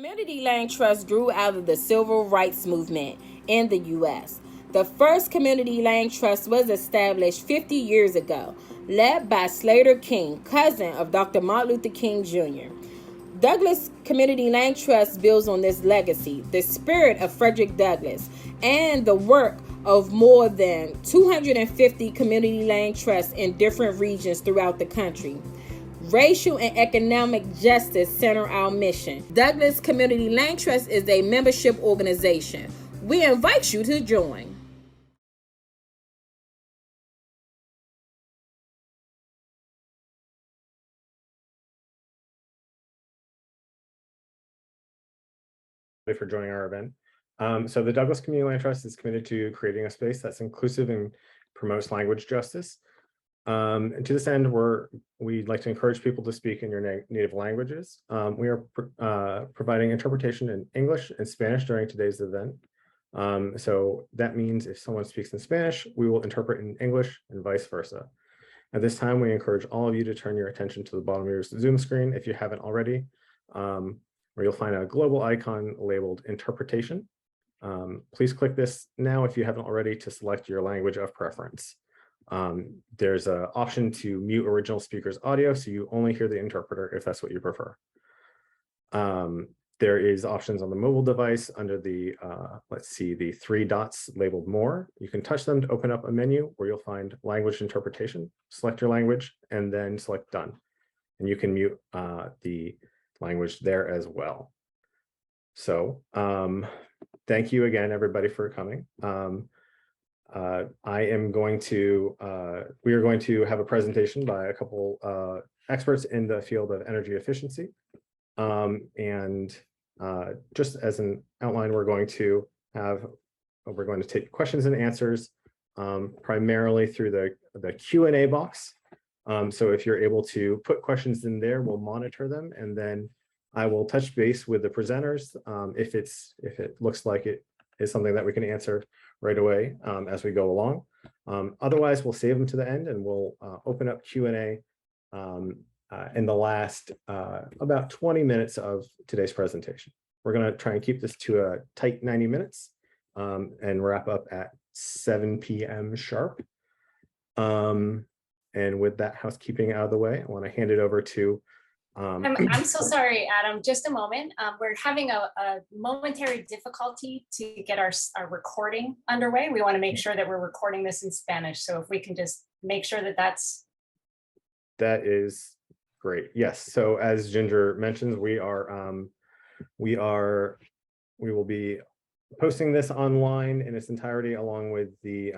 Community land trusts grew out of the civil rights movement in the U.S. The first community land trust was established 50 years ago, led by Slater King, cousin of Dr. Martin Luther King Jr. Douglas Community Land Trust builds on this legacy, the spirit of Frederick Douglass, and the work of more than 250 community land trusts in different regions throughout the country. Racial and economic justice center our mission. Douglas Community Land Trust is a membership organization. We invite you to join. For joining our event. So the Douglas Community Land Trust is committed to creating a space that's inclusive and promotes language justice. And to this end, we'd like to encourage people to speak in your native languages. We are providing interpretation in English and Spanish during today's event. So that means if someone speaks in Spanish, we will interpret in English and vice versa. At this time, we encourage all of you to turn your attention to the bottom of your Zoom screen if you haven't already, where you'll find a global icon labeled interpretation. Please click this now if you haven't already to select your language of preference. There's an option to mute original speaker's audio so you only hear the interpreter if that's what you prefer. There is options on the mobile device under the, the 3 dots labeled more. You can touch them to open up a menu where you'll find language interpretation, select your language, and then select done. And you can mute the language there as well. So thank you again, everybody, for coming. We are going to have a presentation by a couple experts in the field of energy efficiency. Just as an outline, we're going to take questions and answers primarily through the Q&A box. So if you're able to put questions in there, we'll monitor them, and then I will touch base with the presenters if it looks like it is something that we can answer right away as we go along. Otherwise, we'll save them to the end, and we'll open up Q&A in the last about 20 minutes of today's presentation. We're going to try and keep this to a tight 90 minutes and wrap up at 7 p.m. sharp. And with that housekeeping out of the way, I want to hand it over to I'm so sorry, Adam, just a moment. We're having a momentary difficulty to get our recording underway. We want to make sure that we're recording this in Spanish. So if we can just make sure that is great. Yes. So as Ginger mentions, we will be posting this online in its entirety along with the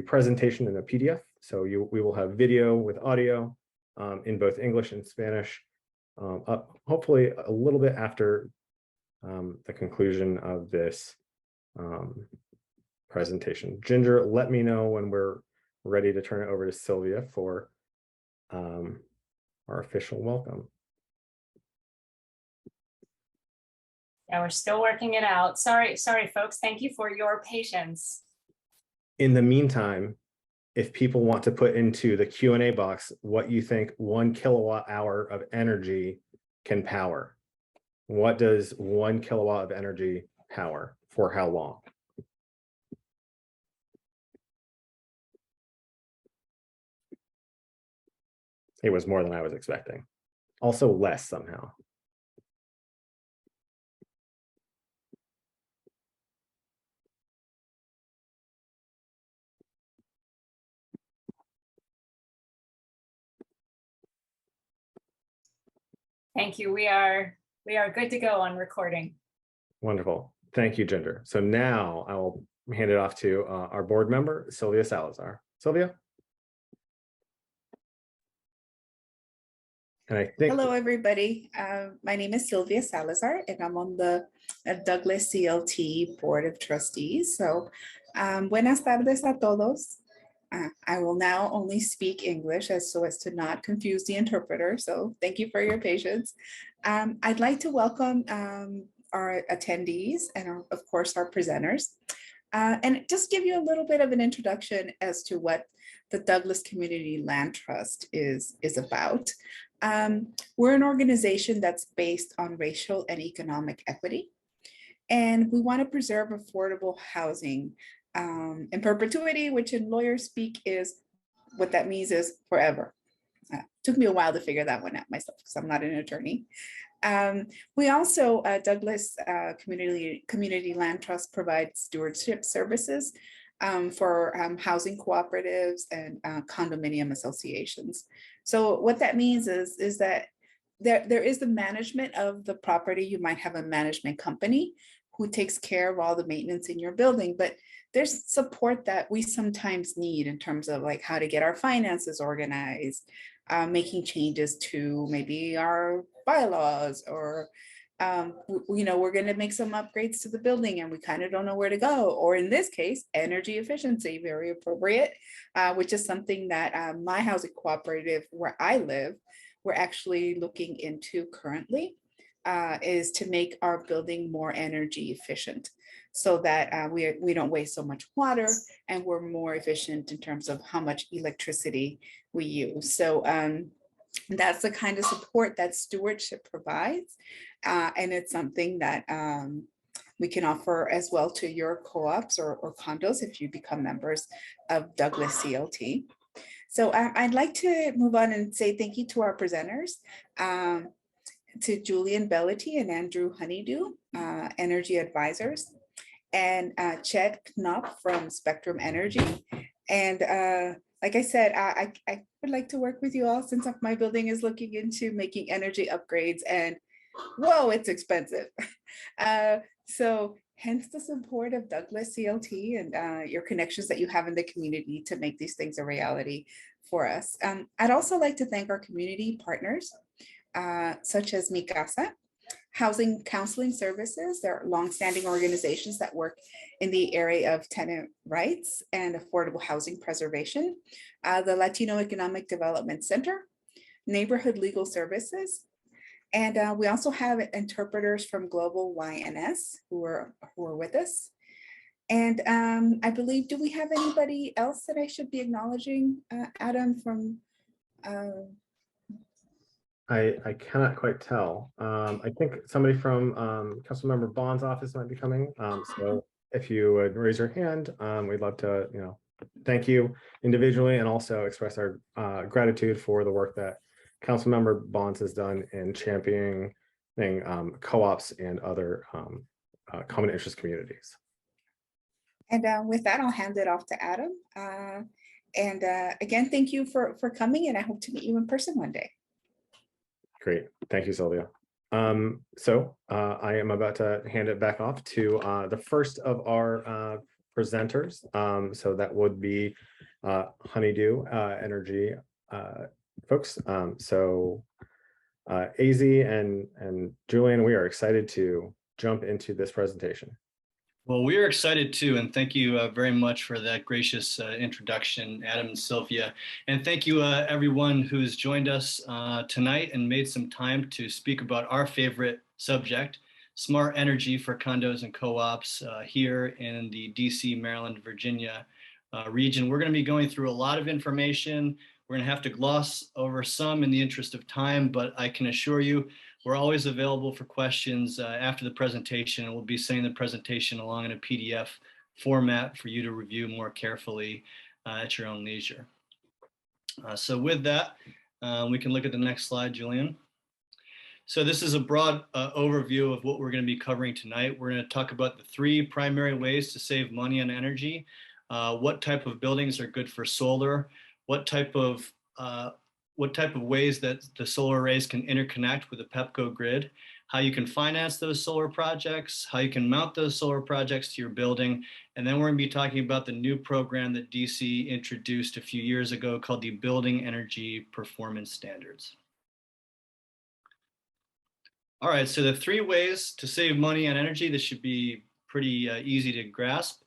presentation in a PDF. So we will have video with audio in both English and Spanish. Up hopefully a little bit after the conclusion of this presentation. Ginger, let me know when we're ready to turn it over to Sylvia for our official welcome. Yeah, we're still working it out. Sorry, folks. Thank you for your patience. In the meantime, if people want to put into the Q&A box what you think 1 kilowatt hour of energy can power. What does 1 kilowatt of energy power for how long? It was more than I was expecting. Also less somehow. Thank you. We are good to go on recording. Wonderful. Thank you, Ginger. So now I will hand it off to our board member, Sylvia Salazar. Sylvia? And I think hello, everybody. My name is Sylvia Salazar, and I'm on the Douglas CLT Board of Trustees. So buenas tardes a todos. I will now only speak English so as to not confuse the interpreter. So thank you for your patience. I'd like to welcome our attendees and of course our presenters, and just give you a little bit of an introduction as to what the Douglas Community Land Trust is about. We're an organization that's based on racial and economic equity. And we want to preserve affordable housing in perpetuity, which in lawyer speak is what that means is forever. Took me a while to figure that one out myself because I'm not an attorney. We also, Douglas Community Land Trust provides stewardship services for housing cooperatives and condominium associations. So what that means is that there is the management of the property. You might have a management company who takes care of all the maintenance in your building, but there's support that we sometimes need in terms of like how to get our finances organized, making changes to maybe our bylaws, or we're going to make some upgrades to the building and we kind of don't know where to go. Or in this case, energy efficiency, very appropriate, which is something that my housing cooperative where I live, we're actually looking into currently, is to make our building more energy efficient so that we don't waste so much water and we're more efficient in terms of how much electricity we use. So that's the kind of support that stewardship provides. And it's something that we can offer as well to your co-ops or condos if you become members of Douglas CLT. So I'd like to move on and say thank you to our presenters, to Julian Bellity and Andrew Honeydew, energy advisors, and Chet Knopf from Spectrum Energy. And like I said, I would like to work with you all since my building is looking into making energy upgrades, and whoa, it's expensive. So hence the support of Douglas CLT and your connections that you have in the community to make these things a reality for us. I'd also like to thank our community partners, such as Mi Casa, Housing Counseling Services. They're longstanding organizations that work in the area of tenant rights and affordable housing preservation. The Latino Economic Development Center, Neighborhood Legal Services, and we also have interpreters from Global YNS who are with us. And I believe, do we have anybody else that I should be acknowledging, Adam, from? I cannot quite tell. I think somebody from Councilmember Bond's office might be coming. So if you would raise your hand, we'd love to, thank you individually and also express our gratitude for the work that Councilmember Bonds has done in championing co-ops and other common interest communities. And with that, I'll hand it off to Adam. And again, thank you for coming, and I hope to meet you in person one day. Great. Thank you, Sylvia. So I am about to hand it back off to the first of our presenters. So that would be Honeydew Energy folks. So AZ and Julian, we are excited to jump into this presentation. Well, we are excited too, and thank you very much for that gracious introduction, Adam and Sylvia. And thank you everyone who's joined us tonight and made some time to speak about our favorite subject, smart energy for condos and co-ops here in the DC, Maryland, Virginia region. We're going to be going through a lot of information. We're going to have to gloss over some in the interest of time, but I can assure you we're always available for questions after the presentation, and we'll be sending the presentation along in a PDF format for you to review more carefully at your own leisure. So with that, we can look at the next slide, Julian. So this is a broad overview of what we're going to be covering tonight. We're going to talk about the 3 primary ways to save money on energy, what type of buildings are good for solar, what type of ways that the solar arrays can interconnect with the PEPCO grid, how you can finance those solar projects, how you can mount those solar projects to your building. And then we're going to be talking about the new program that DC introduced a few years ago called the Building Energy Performance Standards. All right, so the 3 ways to save money on energy, this should be pretty easy to grasp.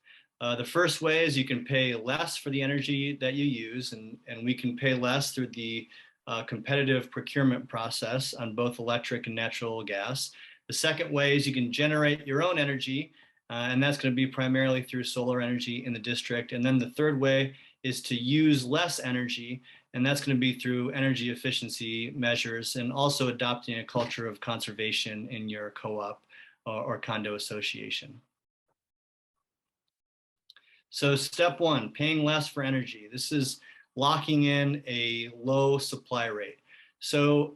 The first way is you can pay less for the energy that you use, and we can pay less through the competitive procurement process on both electric and natural gas. The second way is you can generate your own energy, and that's going to be primarily through solar energy in the district. And then the third way is to use less energy, And that's going to be through energy efficiency measures and also adopting a culture of conservation in your co-op or condo association. So step one, paying less for energy. This is locking in a low supply rate. So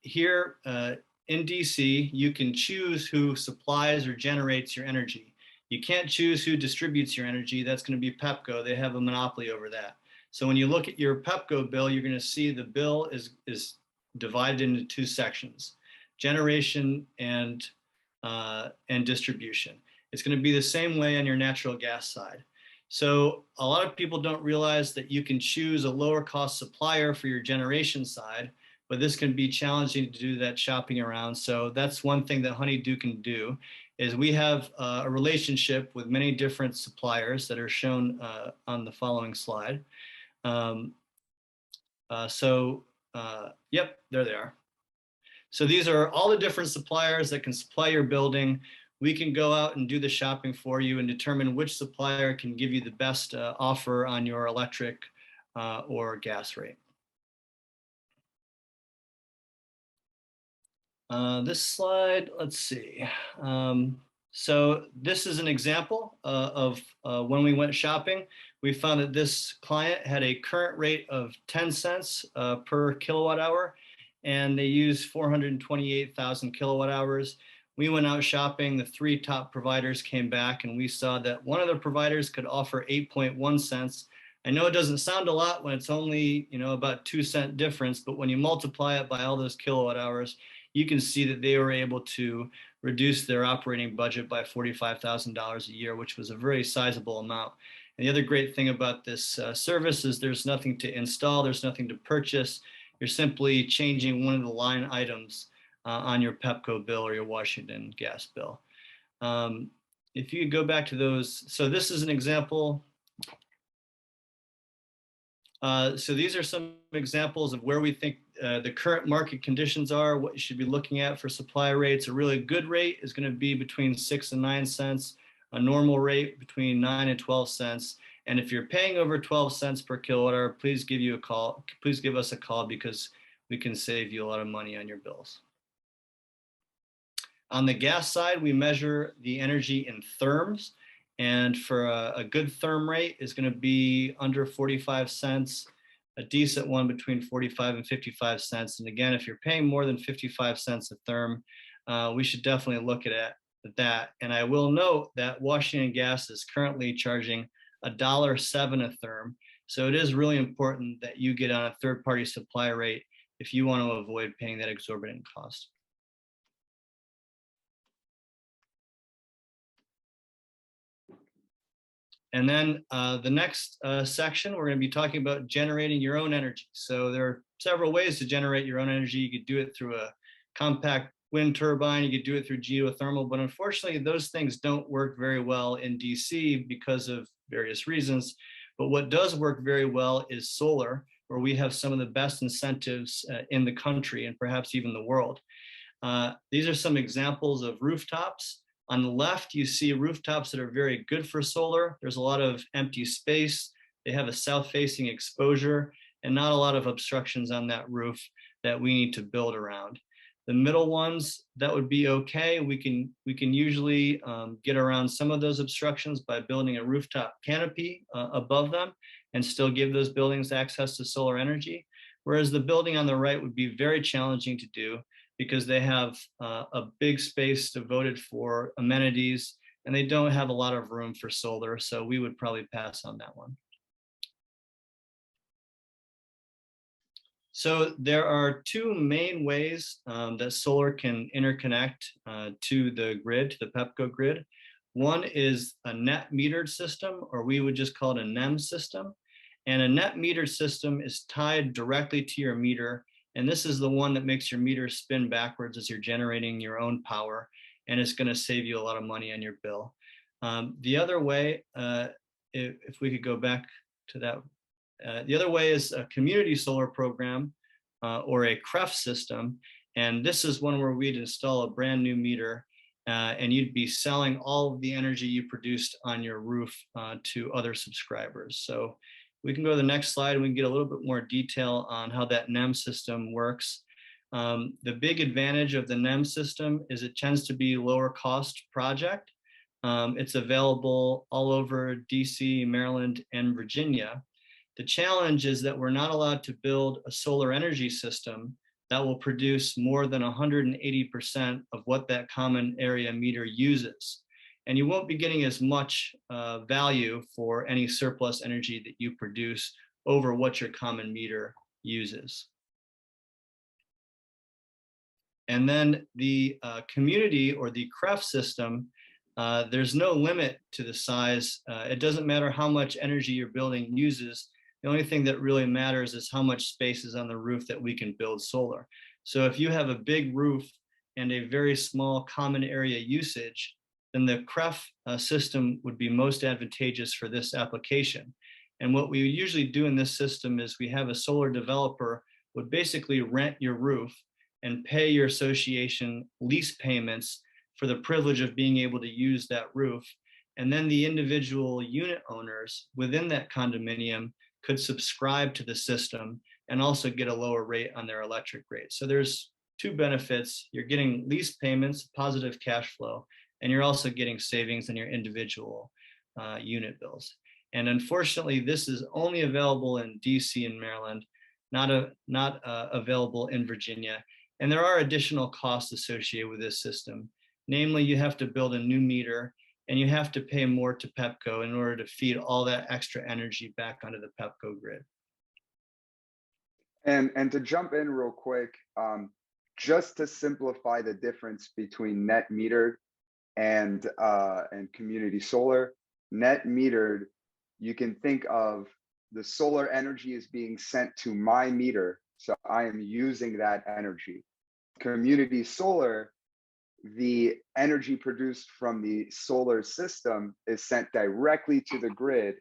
here in DC, you can choose who supplies or generates your energy. You can't choose who distributes your energy. That's going to be PEPCO. They have a monopoly over that. So when you look at your PEPCO bill, you're going to see the bill is divided into two sections: generation and distribution. It's going to be the same way on your natural gas side. So a lot of people don't realize that you can choose a lower cost supplier for your generation side, but this can be challenging to do that shopping around. So that's one thing that Honeydew can do, is we have a relationship with many different suppliers that are shown on the following slide. Yep, there they are. So these are all the different suppliers that can supply your building. We can go out and do the shopping for you and determine which supplier can give you the best offer on your electric or gas rate. This slide, let's see. So this is an example of when we went shopping. We found that this client had a current rate of 10 cents per kilowatt hour, and they used 428,000 kilowatt hours. We went out shopping, the three top providers came back, and we saw that one of the providers could offer 8.1 cents. I know it doesn't sound a lot when it's only, about 2 cent difference, but when you multiply it by all those kilowatt hours, you can see that they were able to reduce their operating budget by $45,000 a year, which was a very sizable amount. And the other great thing about this service is there's nothing to install, there's nothing to purchase. You're simply changing one of the line items on your PEPCO bill or your Washington gas bill. If you go back to those, so this is an example. So these are some examples of where we think the current market conditions are, what you should be looking at for supply rates. A really good rate is going to be between 6 and 9 cents, a normal rate between 9 and 12 cents. And if you're paying over 12 cents per kilowatt hour, please give us a call because we can save you a lot of money on your bills. On the gas side, we measure the energy in therms. And for a good therm rate is going to be under 45 cents, a decent one between 45 and 55 cents. And again, if you're paying more than 55 cents a therm, we should definitely look at that. And I will note that Washington Gas is currently charging $1.07 a therm. So it is really important that you get on a third-party supply rate if you want to avoid paying that exorbitant cost. And then the next section, we're going to be talking about generating your own energy. So there are several ways to generate your own energy. You could do it through a compact wind turbine. You could do it through geothermal. But unfortunately, those things don't work very well in DC because of various reasons. But what does work very well is solar, where we have some of the best incentives in the country and perhaps even the world. These are some examples of rooftops. On the left, you see rooftops that are very good for solar. There's a lot of empty space. They have a south-facing exposure and not a lot of obstructions on that roof that we need to build around. The middle ones, that would be okay. We can usually get around some of those obstructions by building a rooftop canopy above them and still give those buildings access to solar energy. Whereas the building on the right would be very challenging to do because they have a big space devoted for amenities and they don't have a lot of room for solar. So we would probably pass on that one. So there are two main ways that solar can interconnect to the grid, to the PEPCO grid. One is a net metered system, or we would just call it a NEM system. And a net metered system is tied directly to your meter. And this is the one that makes your meter spin backwards as you're generating your own power. And it's going to save you a lot of money on your bill. The other way, if we could go back to that, the other way is a community solar program or a CREF system. And this is one where we'd install a brand new meter and you'd be selling all of the energy you produced on your roof to other subscribers. So We can go to the next slide and we can get a little bit more detail on how that NEM system works. The big advantage of the NEM system is it tends to be lower cost project. It's available all over DC, Maryland, and Virginia. The challenge is that we're not allowed to build a solar energy system that will produce more than 180% of what that common area meter uses. And you won't be getting as much value for any surplus energy that you produce over what your common meter uses. And then the community or the CREF system, there's no limit to the size. It doesn't matter how much energy your building uses. The only thing that really matters is how much space is on the roof that we can build solar. So if you have a big roof and a very small common area usage, then the CREF system would be most advantageous for this application. And what we usually do in this system is we have a solar developer would basically rent your roof and pay your association lease payments for the privilege of being able to use that roof. And then the individual unit owners within that condominium could subscribe to the system and also get a lower rate on their electric rate. So there's two benefits. You're getting lease payments, positive cash flow, and you're also getting savings in your individual unit bills. And unfortunately, this is only available in DC and Maryland, not available in Virginia. And there are additional costs associated with this system. Namely, you have to build a new meter and you have to pay more to PEPCO in order to feed all that extra energy back onto the PEPCO grid. And to jump in real quick, just to simplify the difference between net metered and community solar. Net metered, you can think of the solar energy is being sent to my meter, so I am using that energy. Community solar, the energy produced from the solar system is sent directly to the grid,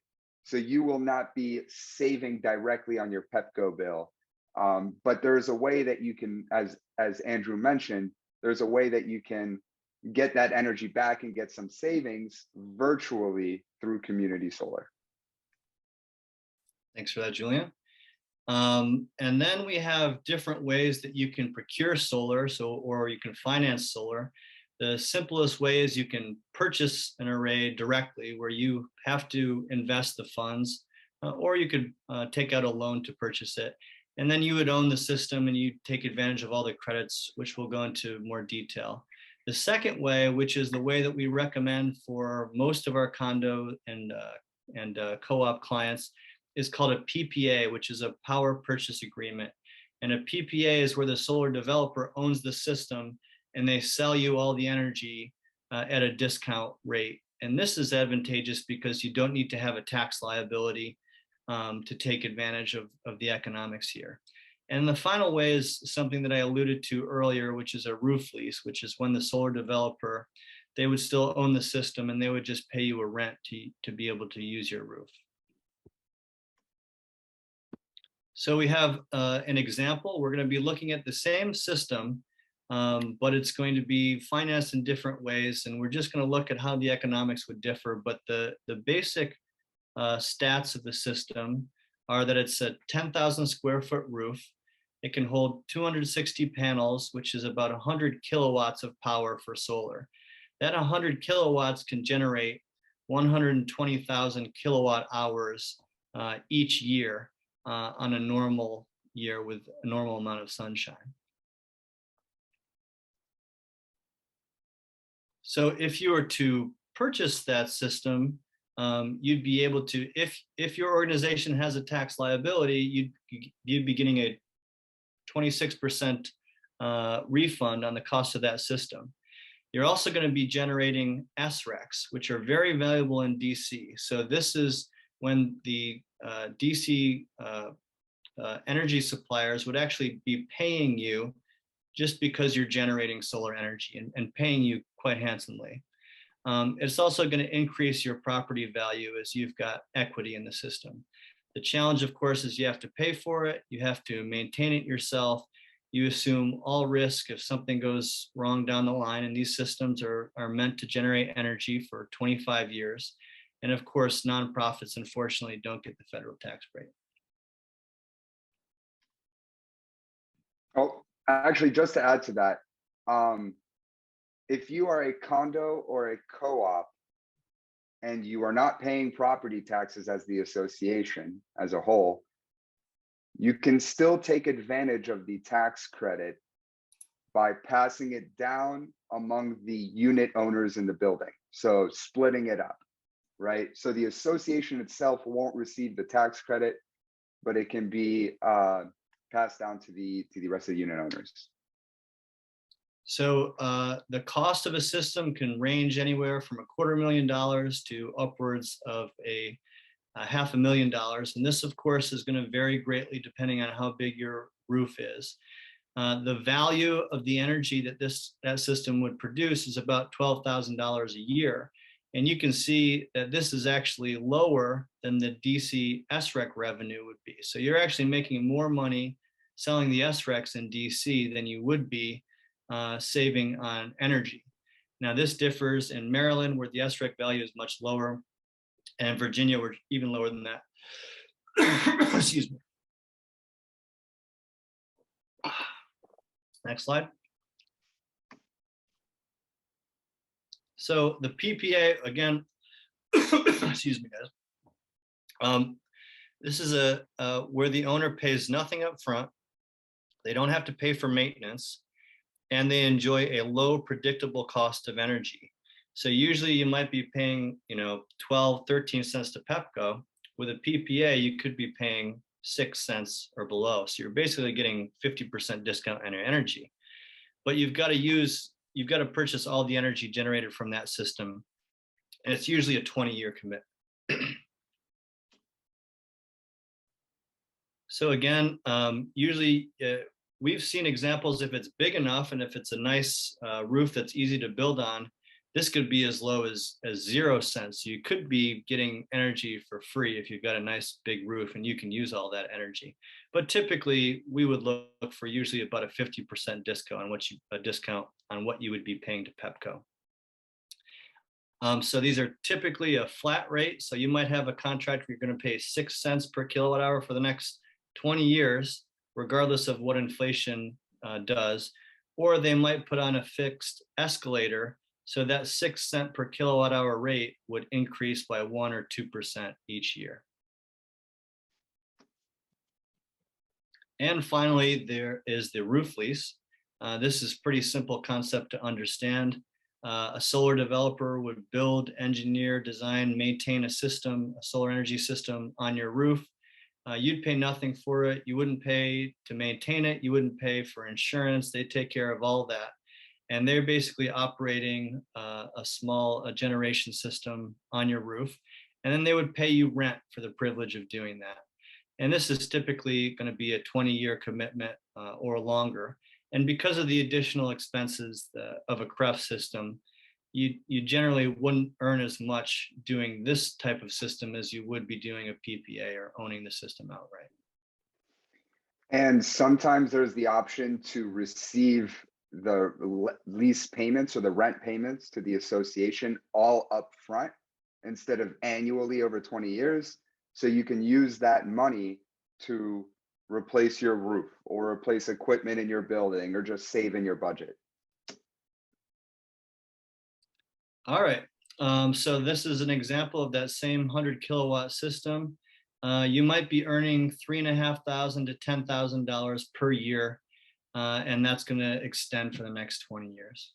so you will not be saving directly on your PEPCO bill. But there's a way that you can, as Andrew mentioned, there's a way that you can get that energy back and get some savings virtually through community solar. Thanks for that, Julian. And then we have different ways that you can procure solar, or you can finance solar. The simplest way is you can purchase an array directly where you have to invest the funds, or you could take out a loan to purchase it. And then you would own the system and you take advantage of all the credits, which we'll go into more detail. The second way, which is the way that we recommend for most of our condo and co-op clients, is called a PPA, which is a power purchase agreement. And a PPA is where the solar developer owns the system and they sell you all the energy at a discount rate. And this is advantageous because you don't need to have a tax liability to take advantage of the economics here. And the final way is something that I alluded to earlier, which is a roof lease, which is when the solar developer, they would still own the system and they would just pay you a rent to be able to use your roof. So we have an example. We're going to be looking at the same system, but it's going to be financed in different ways. And we're just going to look at how the economics would differ. But the basic stats of the system are that it's a 10,000 square foot roof. It can hold 260 panels, which is about 100 kilowatts of power for solar. That 100 kilowatts can generate 120,000 kilowatt hours each year on a normal year with a normal amount of sunshine. So if you were to purchase that system, you'd be able to, if your organization has a tax liability, you'd be getting a 26% refund on the cost of that system. You're also going to be generating SRECs, which are very valuable in DC. So this is when the DC energy suppliers would actually be paying you just because you're generating solar energy and paying you quite handsomely. It's also going to increase your property value as you've got equity in the system. The challenge, of course, is you have to pay for it. You have to maintain it yourself. You assume all risk if something goes wrong down the line, and these systems are meant to generate energy for 25 years. And of course, nonprofits, unfortunately, don't get the federal tax break. Oh, actually, just to add to that, if you are a condo or a co-op and you are not paying property taxes as the association as a whole, you can still take advantage of the tax credit by passing it down among the unit owners in the building. So splitting it up, right? So the association itself won't receive the tax credit, but it can be passed down to the rest of the unit owners. So the cost of a system can range anywhere from $250,000 to upwards of a $500,000. And this, of course, is going to vary greatly depending on how big your roof is. The value of the energy that that system would produce is about $12,000 a year. And you can see that this is actually lower than the DC SREC revenue would be. So you're actually making more money selling the SRECs in DC than you would be saving on energy. Now, this differs in Maryland, where the SREC value is much lower, and Virginia, we're even lower than that. Excuse me. Next slide. So the PPA, again, excuse me, guys. This is where the owner pays nothing up front. They don't have to pay for maintenance, and they enjoy a low predictable cost of energy. So usually you might be paying, 12, 13 cents to Pepco. With a PPA, you could be paying 6 cents or below. So you're basically getting 50% discount on your energy. But you've got to purchase all the energy generated from that system. And it's usually a 20-year commitment. So again, usually we've seen examples, if it's big enough and if it's a nice roof that's easy to build on, this could be as low as 0 cents. You could be getting energy for free if you've got a nice big roof and you can use all that energy. But typically, we would look for usually about a 50% discount on what you would be paying to Pepco. So these are typically a flat rate. So you might have a contract where you're going to pay 6 cents per kilowatt hour for the next 20 years, regardless of what inflation does, or they might put on a fixed escalator. So that 6 cent per kilowatt hour rate would increase by 1 or 2% each year. And finally, there is the roof lease. This is pretty simple concept to understand. A solar developer would build, engineer, design, maintain a system, a solar energy system on your roof. You'd pay nothing for it. You wouldn't pay to maintain it. You wouldn't pay for insurance. They take care of all that. And they're basically operating a small generation system on your roof. And then they would pay you rent for the privilege of doing that. And this is typically going to be a 20-year commitment or longer. And because of the additional expenses of a CREF system, you generally wouldn't earn as much doing this type of system as you would be doing a PPA or owning the system outright. And sometimes there's the option to receive the lease payments or the rent payments to the association all up front instead of annually over 20 years. So you can use that money to replace your roof or replace equipment in your building or just save in your budget. All right, so this is an example of that same 100 kilowatt system. You might be earning $3,500 to $10,000 per year, and that's going to extend for the next 20 years.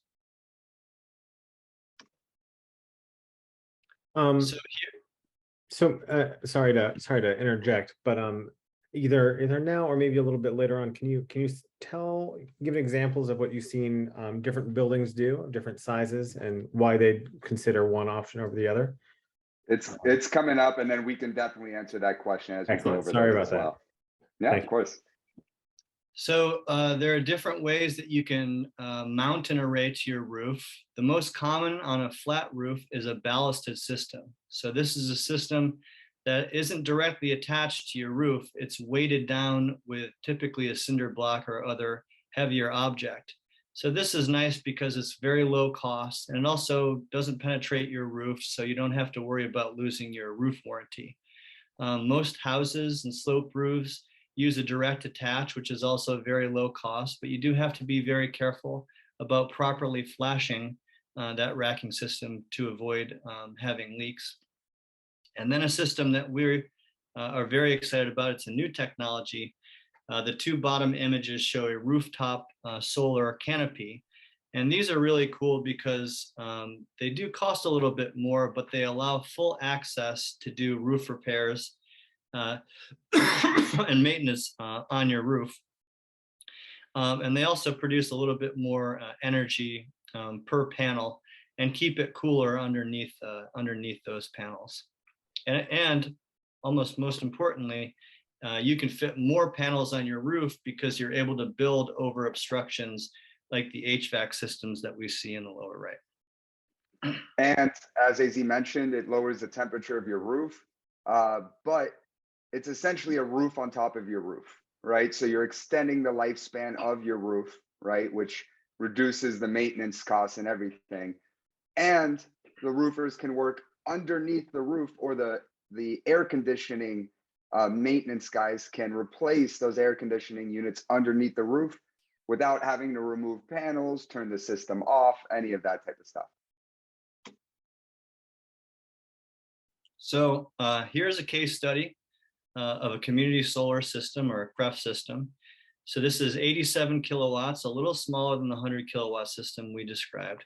Sorry to interject, but either now or maybe a little bit later on, can you give examples of what you've seen different buildings do of different sizes and why they'd consider one option over the other? It's coming up, and then we can definitely answer that question as we go over Sorry those about as well. that. Yeah, Thank of course. So there are different ways that you can mount an array to your roof. The most common on a flat roof is a ballasted system. So this is a system that isn't directly attached to your roof. It's weighted down with typically a cinder block or other heavier object. So this is nice because it's very low cost, and it also doesn't penetrate your roof, so you don't have to worry about losing your roof warranty. Most houses and sloped roofs use a direct attach, which is also very low cost, but you do have to be very careful about properly flashing that racking system to avoid having leaks. And then a system that we are very excited about, it's a new technology. The two bottom images show a rooftop solar canopy. And these are really cool because they do cost a little bit more, but they allow full access to do roof repairs and maintenance on your roof. And they also produce a little bit more energy per panel and keep it cooler underneath those panels. And almost most importantly, you can fit more panels on your roof because you're able to build over obstructions like the HVAC systems that we see in the lower right. And as AZ mentioned, it lowers the temperature of your roof, but it's essentially a roof on top of your roof, right? So you're extending the lifespan of your roof, right? Which reduces the maintenance costs and everything. And the roofers can work underneath the roof, or the air conditioning maintenance guys can replace those air conditioning units underneath the roof without having to remove panels, turn the system off, any of that type of stuff. So here's a case study of a community solar system, or a CREF system. So this is 87 kilowatts, a little smaller than the 100 kilowatt system we described.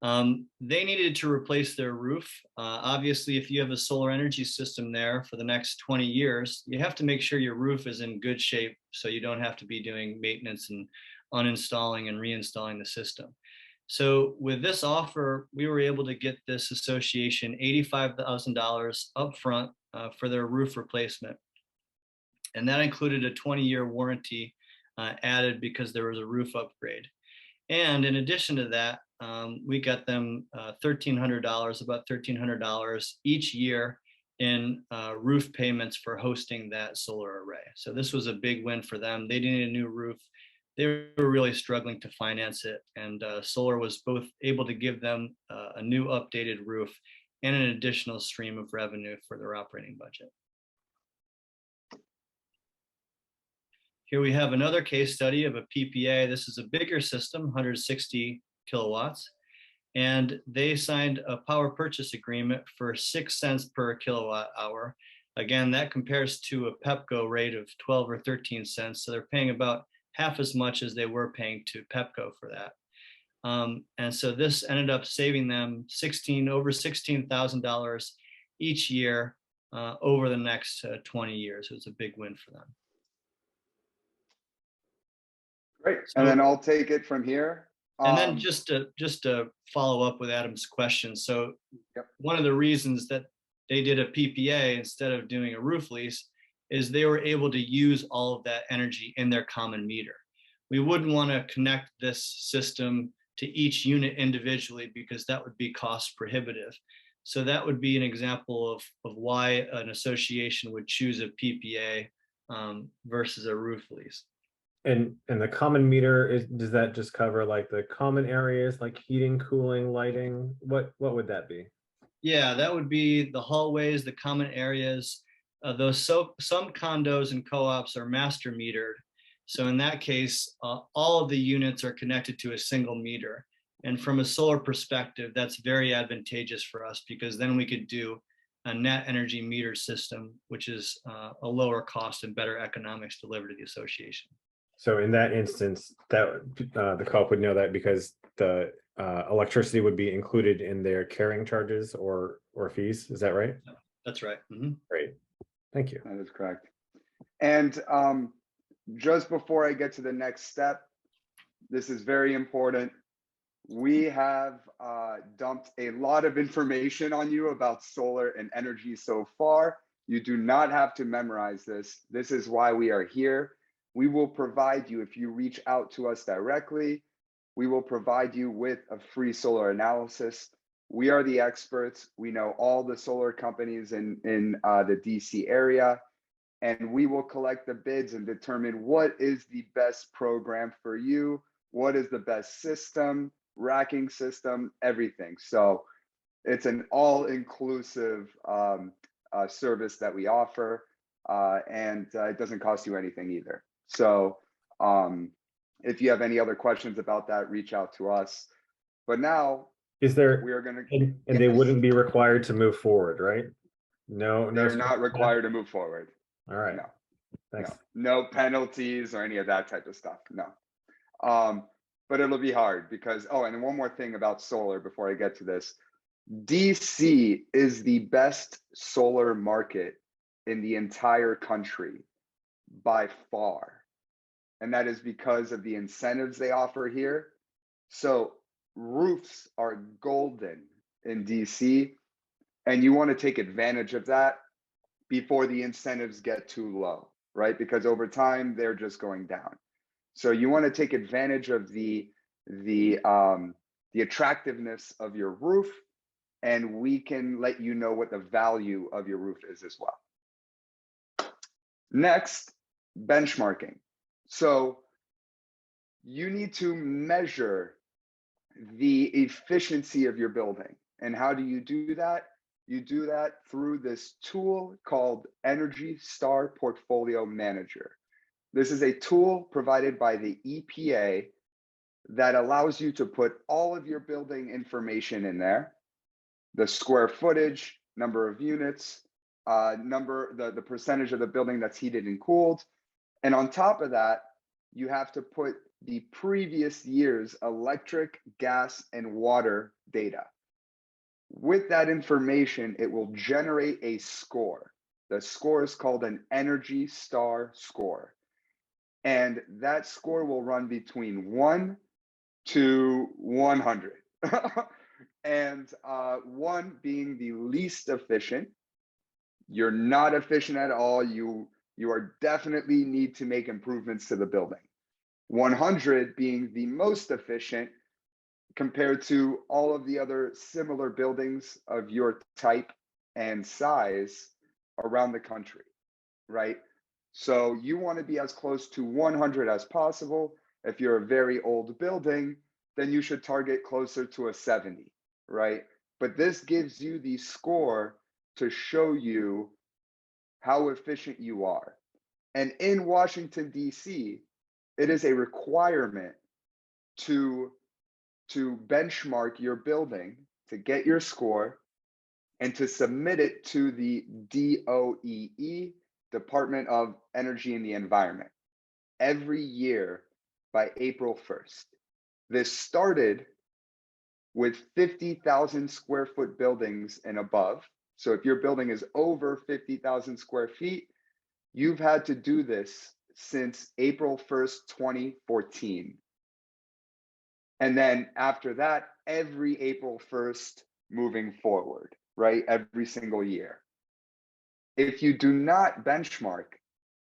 They needed to replace their roof. Obviously, if you have a solar energy system there for the next 20 years, you have to make sure your roof is in good shape so you don't have to be doing maintenance and uninstalling and reinstalling the system. So with this offer, we were able to get this association $85,000 upfront for their roof replacement. And that included a 20-year warranty added because there was a roof upgrade. And in addition to that, we got them $1,300, about $1,300 each year in roof payments for hosting that solar array. So this was a big win for them. They needed a new roof. They were really struggling to finance it. And solar was both able to give them a new updated roof and an additional stream of revenue for their operating budget. Here we have another case study of a PPA. This is a bigger system, 160 kilowatts. And they signed a power purchase agreement for 6 cents per kilowatt hour. Again, that compares to a PEPCO rate of 12 or 13 cents. So they're paying about half as much as they were paying to PEPCO for that. And so this ended up saving them over $16,000 each year over the next 20 years. It was a big win for them. Great. And then I'll take it from here. And then just to follow up with Adam's question. So one of the reasons that they did a PPA instead of doing a roof lease is they were able to use all of that energy in their common meter. We wouldn't want to connect this system to each unit individually because that would be cost prohibitive. So that would be an example of why an association would choose a PPA versus a roof lease. And the common meter does that just cover like the common areas like heating, cooling, lighting? What would that be? Yeah, that would be the hallways, the common areas. Some condos and co-ops are master metered. So in that case, all of the units are connected to a single meter. And from a solar perspective, that's very advantageous for us because then we could do a net energy meter system, which is a lower cost and better economics delivered to the association. So in that instance, that the co-op would know that because the electricity would be included in their carrying charges or fees. Is that right? That's right. Mm-hmm. Great. Thank you. That is correct. And just before I get to the next step, this is very important. We have dumped a lot of information on you about solar and energy so far. You do not have to memorize this. This is why we are here. We will provide you, if you reach out to us directly, we will provide you with a free solar analysis. We are the experts. We know all the solar companies in the DC area, and we will collect the bids and determine what is the best program for you, what is the best system, racking system, everything. So it's an all-inclusive service that we offer, and it doesn't cost you anything either. So if you have any other questions about that, reach out to us. But now Is there, we are going to, and they wouldn't be required to move forward, right? No, they're not required to move forward. All right. No, Thanks. no penalties or any of that type of stuff. No. But it'll be hard because, oh, and one more thing about solar before I get to this. DC is the best solar market in the entire country by far. And that is because of the incentives they offer here. So roofs are golden in DC, and you want to take advantage of that before the incentives get too low, right? Because over time, they're just going down. So you want to take advantage of the attractiveness of your roof, and we can let you know what the value of your roof is as well. Next, benchmarking. So you need to measure the efficiency of your building. And how do you do that? You do that through this tool called Energy Star Portfolio Manager. This is a tool provided by the EPA that allows you to put all of your building information in there, the square footage, number of units, the percentage of the building that's heated and cooled. And on top of that, you have to put the previous year's electric, gas, and water data. With that information, it will generate a score. The score is called an Energy Star score. And that score will run between 1 to 100. And 1 being the least efficient. You're not efficient at all. You are definitely need to make improvements to the building. 100 being the most efficient compared to all of the other similar buildings of your type and size around the country, right? So you want to be as close to 100 as possible. If you're a very old building, then you should target closer to a 70, right? But this gives you the score to show you how efficient you are. And in Washington, D.C., it is a requirement to benchmark your building, to get your score, and to submit it to the DOEE, Department of Energy and the Environment, every year by April 1st. This started with 50,000 square foot buildings and above. So if your building is over 50,000 square feet, you've had to do this since April 1st, 2014. And then after that, every April 1st moving forward, right? Every single year. If you do not benchmark,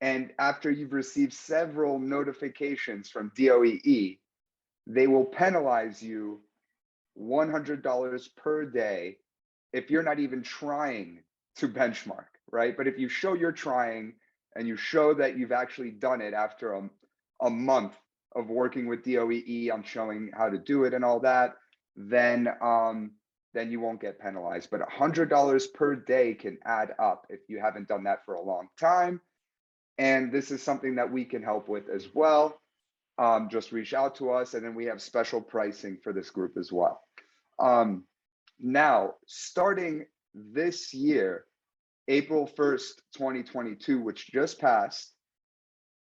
and after you've received several notifications from DOEE, they will penalize you $100 per day if you're not even trying to benchmark, right? But if you show you're trying and you show that you've actually done it after a month of working with DOEE on showing how to do it and all that, then you won't get penalized. But $100 per day can add up if you haven't done that for a long time. And this is something that we can help with as well. Just reach out to us, and then we have special pricing for this group as well. Now, starting this year, April 1st, 2022, which just passed,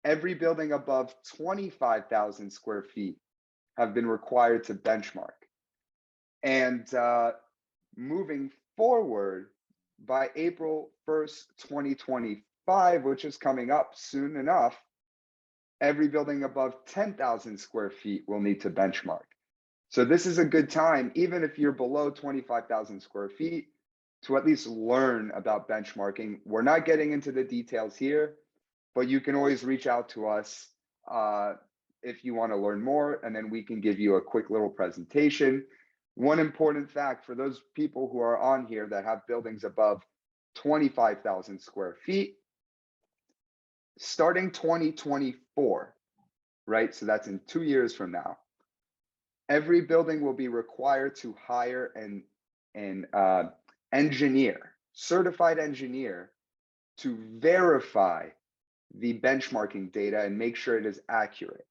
every building above 25,000 square feet have been required to benchmark. And moving forward, by April 1st, 2025, which is coming up soon enough, every building above 10,000 square feet will need to benchmark. So this is a good time, even if you're below 25,000 square feet, to at least learn about benchmarking. We're not getting into the details here, but you can always reach out to us if you want to learn more, and then we can give you a quick little presentation. One important fact for those people who are on here that have buildings above 25,000 square feet, starting 2024, right? So that's in 2 years from now. every building will be required to hire an engineer, certified engineer, to verify the benchmarking data and make sure it is accurate.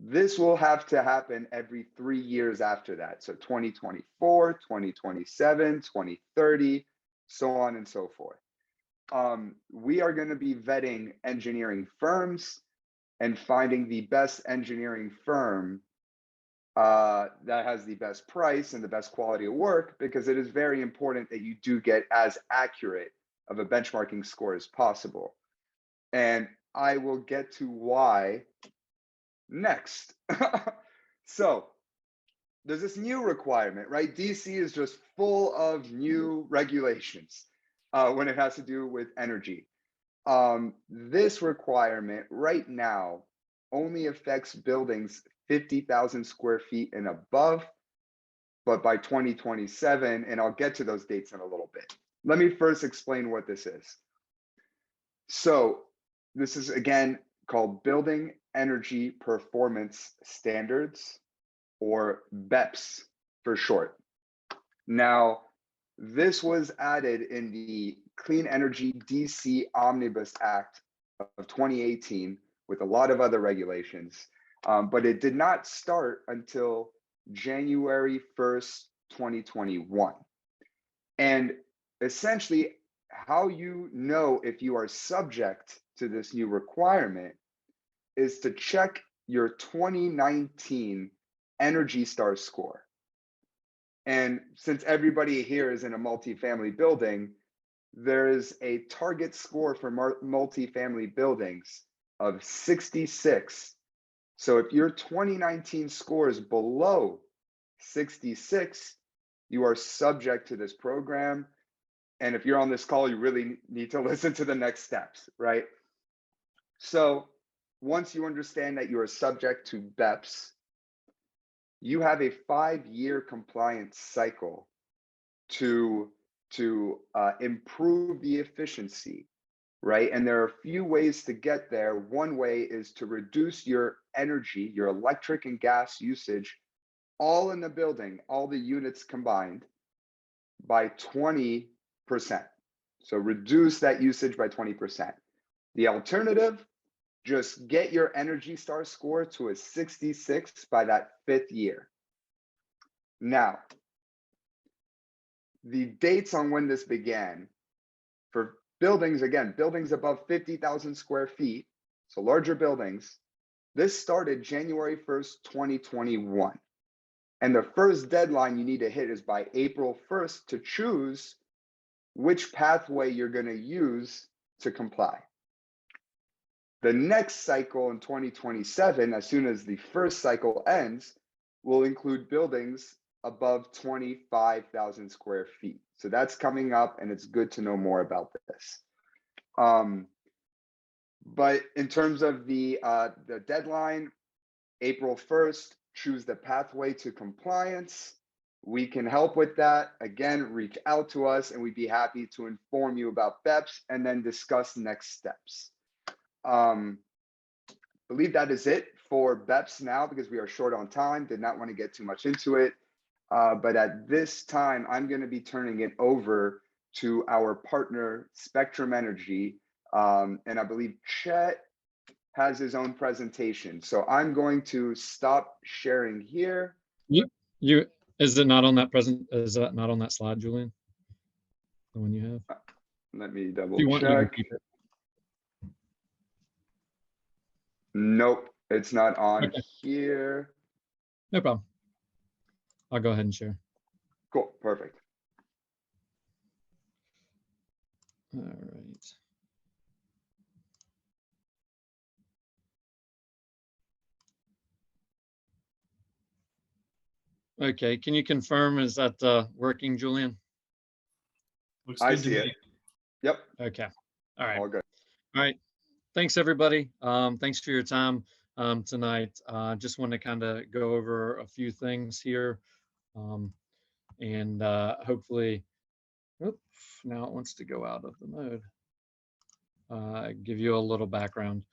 This will have to happen every 3 years after that. So 2024, 2027, 2030, so on and so forth. We are going to be vetting engineering firms and finding the best engineering firm that has the best price and the best quality of work, because it is very important that you do get as accurate of a benchmarking score as possible. And I will get to why next. So there's this new requirement, right? DC is just full of new regulations when it has to do with energy. This requirement right now only affects buildings 50,000 square feet and above, but by 2027, and I'll get to those dates in a little bit. Let me first explain what this is. So this is, again, called Building Energy Performance Standards, or BEPS for short. Now, this was added in the Clean Energy DC Omnibus Act of 2018 with a lot of other regulations, but it did not start until January 1st, 2021. And essentially, how you know if you are subject to this new requirement is to check your 2019 Energy Star score. And since everybody here is in a multifamily building, there is a target score for multifamily buildings of 66. So if your 2019 score is below 66, you are subject to this program. And if you're on this call, you really need to listen to the next steps, right? So once you understand that you are subject to BEPS, you have a 5-year compliance cycle to improve the efficiency, right? And there are a few ways to get there. One way is to reduce your energy, your electric and gas usage, all in the building, all the units combined, by 20%. So reduce that usage by 20%. The alternative, just get your Energy Star score to a 66 by that 5th year. Now, the dates on when this began for buildings, again, buildings above 50,000 square feet, so larger buildings, this started January 1st, 2021. And the first deadline you need to hit is by April 1st to choose which pathway you're going to use to comply. The next cycle in 2027, as soon as the first cycle ends, will include buildings above 25,000 square feet. So that's coming up, and it's good to know more about this. But in terms of the deadline, April 1st, choose the pathway to compliance. We can help with that. Again, reach out to us, and we'd be happy to inform you about BEPS and then discuss next steps. I believe that is it for BEPS now, because we are short on time. Did not want to get too much into it. But at this time, I'm going to be turning it over to our partner, Spectrum Energy. And I believe Chet has his own presentation. So I'm going to stop sharing here. Is it not on that is that not on that slide, Julian? The one you have? Let me double If you want, you can check. keep it. Nope, it's not on Okay. here. No problem. I'll go ahead and share. Cool, perfect. All right. Okay, can you confirm, is that working, Julian? Looks I good to see me. it. Yep, Okay, all right. all good. All right, thanks everybody. Thanks for your time tonight. Just want to kind of go over a few things here, and hopefully, oops, now it wants to go out of the mode. Give you a little background.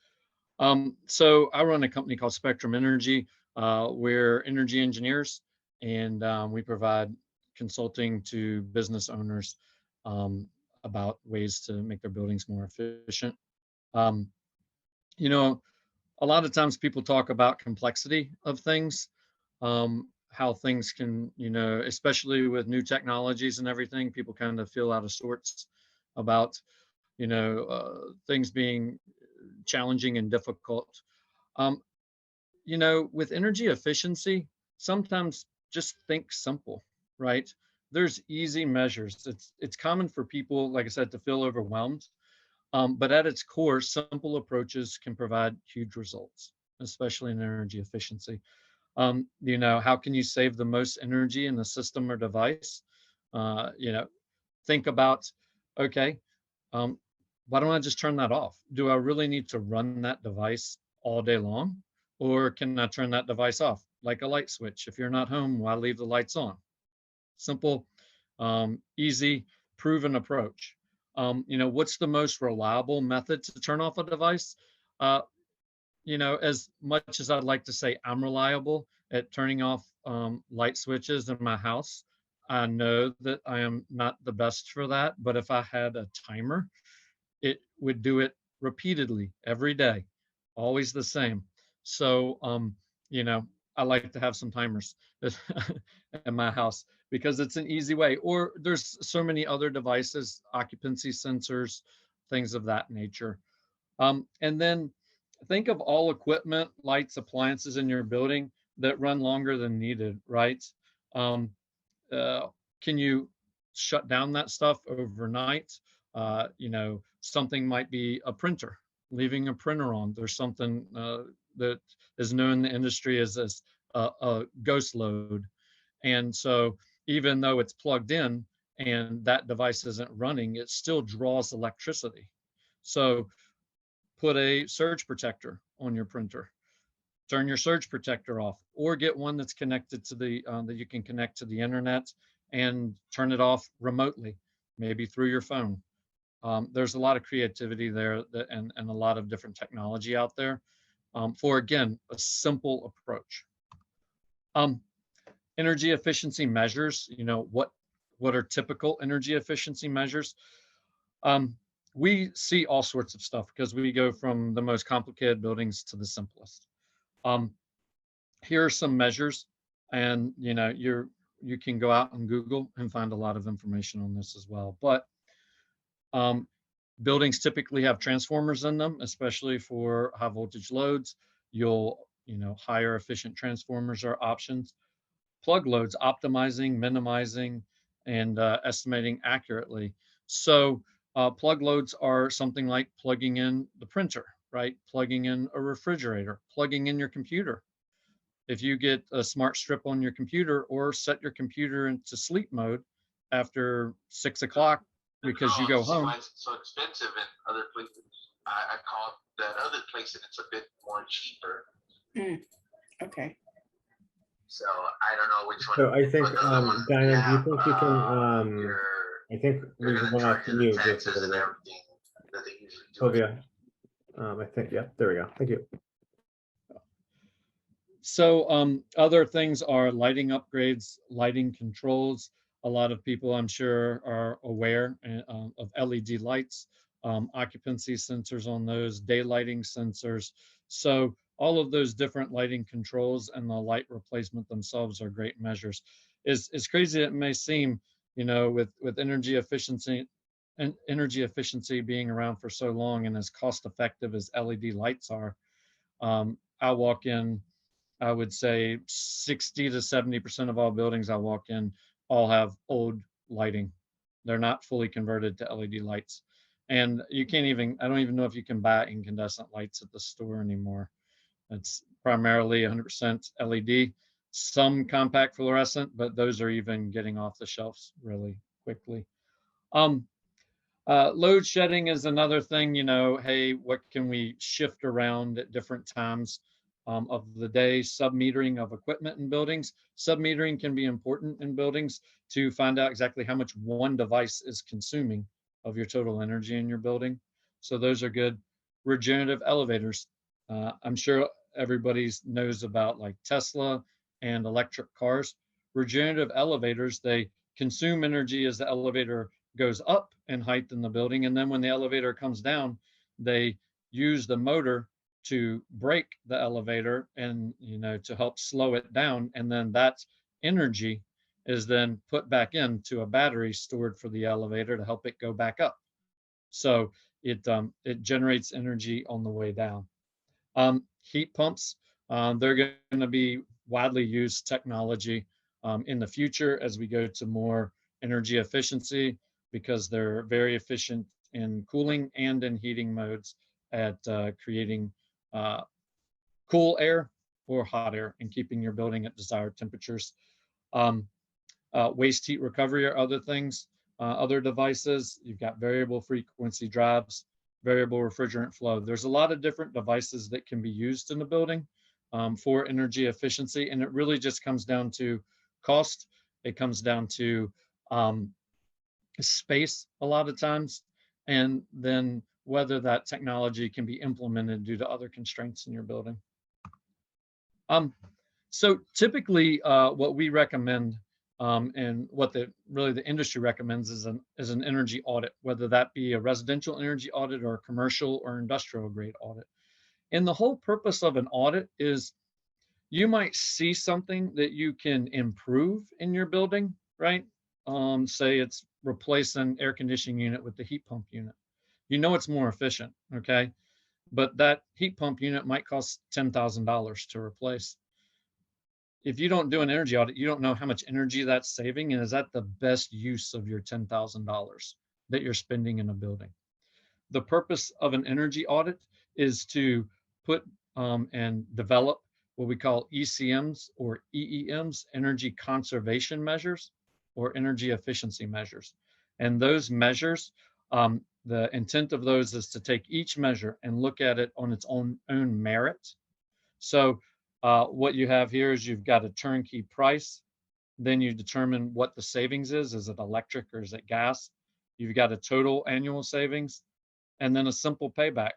So I run a company called Spectrum Energy. We're energy engineers, and we provide consulting to business owners about ways to make their buildings more efficient. You know, a lot of times people talk about complexity of things, how things can, you know, especially with new technologies and everything, people kind of feel out of sorts about, you know, things being challenging and difficult. Um, you know, with energy efficiency, sometimes just think simple, right? There's easy measures. It's common for people, like I said, to feel overwhelmed. But at its core, simple approaches can provide huge results, especially in energy efficiency. You know, how can you save the most energy in a system or device? You know, think about, okay, um, why don't I just turn that off? Do I really need to run that device all day long? Or can I turn that device off like a light switch? If you're not home, why leave the lights on? Simple, easy, proven approach. You know, what's the most reliable method to turn off a device? Uh, you know, as much as I'd like to say I'm reliable at turning off light switches in my house, I know that I am not the best for that. But if I had a timer, it would do it repeatedly every day, always the same. So, you know, I like to have some timers in my house because it's an easy way. Or there's so many other devices, occupancy sensors, things of that nature. And then think of all equipment, lights, appliances in your building that run longer than needed, right? Um, can you shut down that stuff overnight? You know, something might be a printer, leaving a printer on. There's something that is known in the industry as a ghost load. And so even though it's plugged in and that device isn't running, it still draws electricity. So put a surge protector on your printer, turn your surge protector off, or get one that's connected to the that you can connect to the internet and turn it off remotely, maybe through your phone. There's a lot of creativity there and a lot of different technology out there for, again, a simple approach. Energy efficiency measures, you know, what are typical energy efficiency measures? We see all sorts of stuff because we go from the most complicated buildings to the simplest. Here are some measures, and you know, you can go out and Google and find a lot of information on this as well. But buildings typically have transformers in them, especially for high voltage loads. You know, higher efficient transformers are options. Plug loads, optimizing, minimizing, and estimating accurately. So plug loads are something like plugging in the printer, right? Plugging in a refrigerator, plugging in your computer. If you get a smart strip on your computer or set your computer into sleep mode after 6 o'clock because you go home. Why it's so expensive in other places. I call that other place and it's a bit more cheaper. Okay. So I don't know which one. So I think, Diana, do you think you can, I think we went off mute just a little bit. That they usually do. Sylvia, I think, yeah, there we go. Thank you. So other things are lighting upgrades, lighting controls. A lot of people, I'm sure, are aware of LED lights, occupancy sensors on those, daylighting sensors. So all of those different lighting controls and the light replacement themselves are great measures. As crazy as it may seem, you know, with energy efficiency and energy efficiency being around for so long and as cost effective as LED lights are, I walk in, I would say 60 to 70% of all buildings I walk in all have old lighting. They're not fully converted to LED lights. And you can't even, I don't even know if you can buy incandescent lights at the store anymore. It's primarily 100% LED, some compact fluorescent, but those are even getting off the shelves really quickly. Load shedding is another thing, you know, hey, what can we shift around at different times of the day? Sub-metering of equipment in buildings. Sub-metering can be important in buildings to find out exactly how much one device is consuming of your total energy in your building. So those are good. Regenerative elevators. I'm sure everybody knows about like Tesla and electric cars. Regenerative elevators, they consume energy as the elevator goes up in height in the building. And then when the elevator comes down, they use the motor to brake the elevator and, you know, to help slow it down. And then that energy is then put back into a battery stored for the elevator to help it go back up. So it generates energy on the way down. Heat pumps, they're going to be widely used technology in the future as we go to more energy efficiency, because they're very efficient in cooling and in heating modes at creating cool air or hot air and keeping your building at desired temperatures. Waste heat recovery or other things, other devices. You've got variable frequency drives, variable refrigerant flow. There's a lot of different devices that can be used in the building for energy efficiency. And it really just comes down to cost. It comes down to space a lot of times, and then whether that technology can be implemented due to other constraints in your building. So typically what we recommend and what the industry recommends is an energy audit, whether that be a residential energy audit or a commercial or industrial grade audit. And the whole purpose of an audit is you might see something that you can improve in your building, right? Say it's replace an air conditioning unit with the heat pump unit. You know it's more efficient, okay? But that heat pump unit might cost $10,000 to replace. If you don't do an energy audit, you don't know how much energy that's saving, and is that the best use of your $10,000 that you're spending in a building? The purpose of an energy audit is to put and develop what we call ECMs or EEMs, energy conservation measures or energy efficiency measures. And those measures, the intent of those is to take each measure and look at it on its own merit. So what you have here is you've got a turnkey price. Then you determine what the savings is. Is it electric or is it gas? You've got a total annual savings. And then a simple payback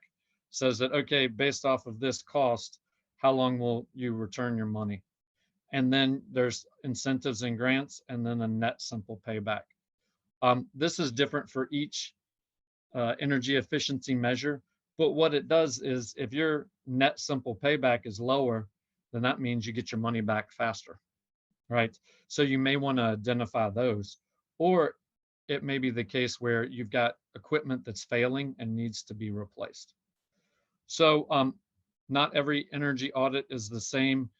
says that, okay, based off of this cost, how long will you return your money? And then there's incentives and grants, and then a net simple payback. This is different for each energy efficiency measure. But what it does is if your net simple payback is lower, then that means you get your money back faster, right? So you may want to identify those. Or it may be the case where you've got equipment that's failing and needs to be replaced. So not every energy audit is the same.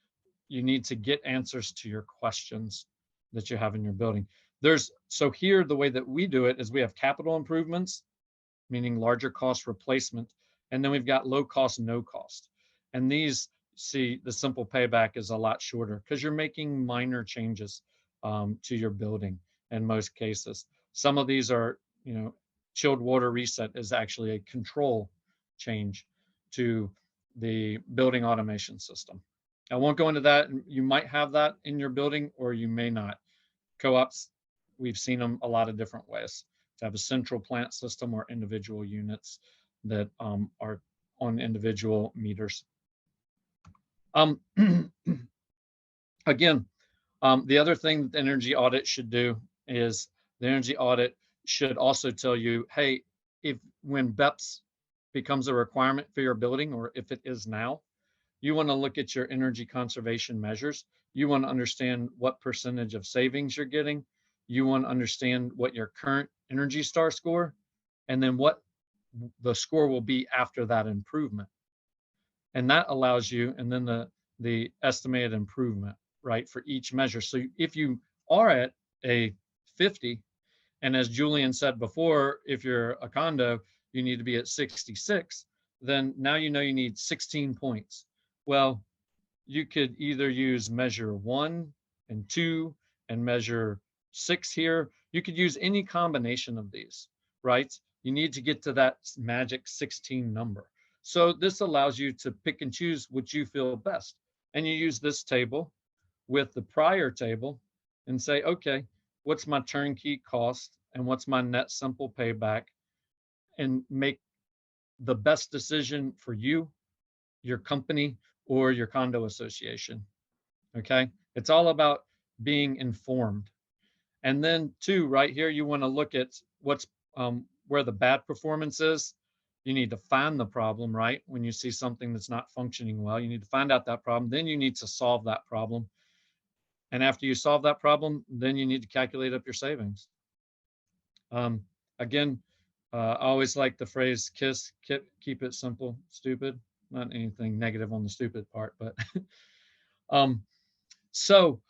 You need to get answers to your questions that you have in your building. So here, the way that we do it is we have capital improvements, meaning larger cost replacement, and then we've got low cost, no cost. And these, see, the simple payback is a lot shorter because you're making minor changes to your building in most cases. Some of these are, chilled water reset is actually a control change to the building automation system. I won't go into that. You might have that in your building or you may not. Co-ops, we've seen them a lot of different ways, to have a central plant system or individual units that are on individual meters. Again, the other thing that the energy audit should do is the energy audit should also tell you, hey, when BEPS becomes a requirement for your building, or if it is now, you want to look at your energy conservation measures. You want to understand what percentage of savings you're getting. You want to understand what your current Energy Star score, and then what the score will be after that improvement. And that allows you, and then the estimated improvement, right, for each measure. So if you are at a 50, and as Julian said before, if you're a condo, you need to be at 66, then now you know you need 16 points. Well, you could either use measure 1 and 2 and measure 6 here. You could use any combination of these, right? You need to get to that magic 16 number. So this allows you to pick and choose what you feel best. And you use this table with the prior table and say, okay, what's my turnkey cost and what's my net simple payback, and make the best decision for you, your company, or your condo association. Okay, it's all about being informed. And then two, right here, you want to look at what's where the bad performance is. You need to find the problem, right? When you see something that's not functioning well, you need to find out that problem. Then you need to solve that problem. And after you solve that problem, then you need to calculate up your savings. Again, I always like the phrase keep it simple, stupid. Not anything negative on the stupid part, but also,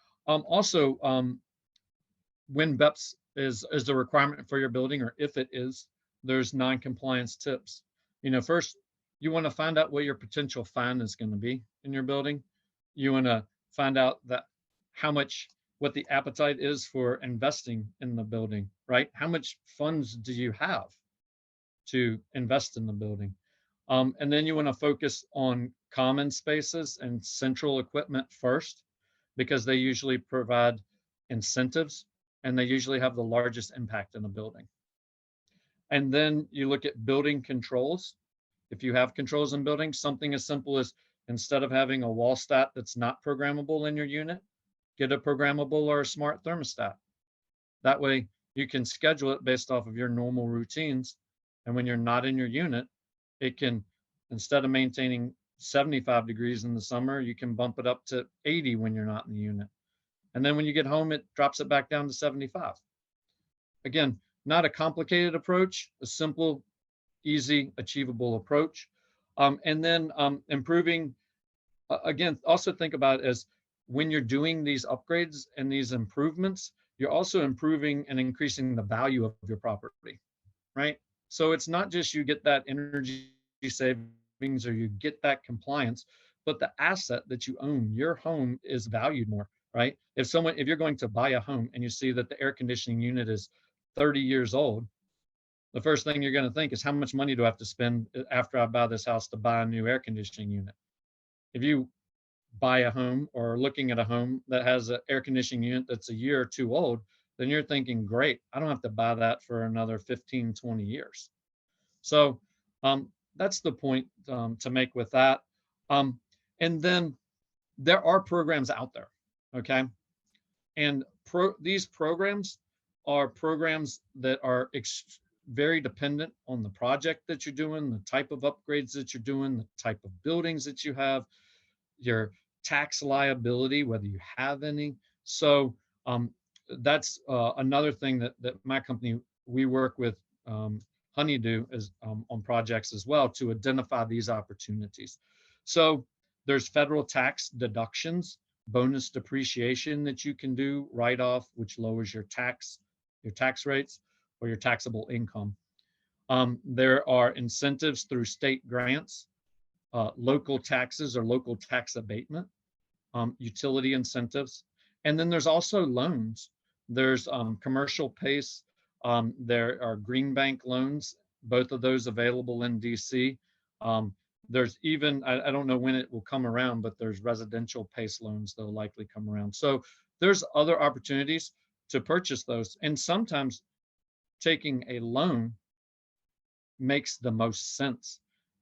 when BEPS is a requirement for your building, or if it is, there's non-compliance tips. You know, first, you want to find out what your potential fine is going to be in your building. You want to find out that what the appetite is for investing in the building, right? How much funds do you have to invest in the building? And then you want to focus on common spaces and central equipment first, because they usually provide incentives and they usually have the largest impact in a building. And then you look at building controls. If you have controls in buildings, something as simple as, instead of having a wall stat that's not programmable in your unit, get a programmable or a smart thermostat. That way you can schedule it based off of your normal routines. And when you're not in your unit, it can, instead of maintaining 75 degrees in the summer, you can bump it up to 80 when you're not in the unit. And then when you get home, it drops it back down to 75. Again, not a complicated approach, a simple, easy, achievable approach. And then improving, again, also think about it as, when you're doing these upgrades and these improvements, you're also improving and increasing the value of your property, right? So it's not just you get that energy savings or you get that compliance, but the asset that you own, your home, is valued more, right? If you're going to buy a home and you see that the air conditioning unit is 30 years old, the first thing you're going to think is, how much money do I have to spend after I buy this house to buy a new air conditioning unit? If you buy a home or looking at a home that has an air conditioning unit that's a year or two old, then you're thinking, great, I don't have to buy that for another 15, 20 years. So that's the point to make with that. And then there are programs out there, okay? And these programs are programs that are very dependent on the project that you're doing, the type of upgrades that you're doing, the type of buildings that you have, your tax liability, whether you have any. So that's another thing that my company, we work with Honeydew on projects as well, to identify these opportunities. So there's federal tax deductions, bonus depreciation that you can do right off, which lowers your tax rates or your taxable income. There are incentives through state grants, local taxes or local tax abatement, utility incentives. And then there's also loans. There's commercial PACE. There are green bank loans, both of those available in DC. There's even, I don't know when it will come around, but there's residential PACE loans that will likely come around. So there's other opportunities to purchase those. And sometimes taking a loan makes the most sense,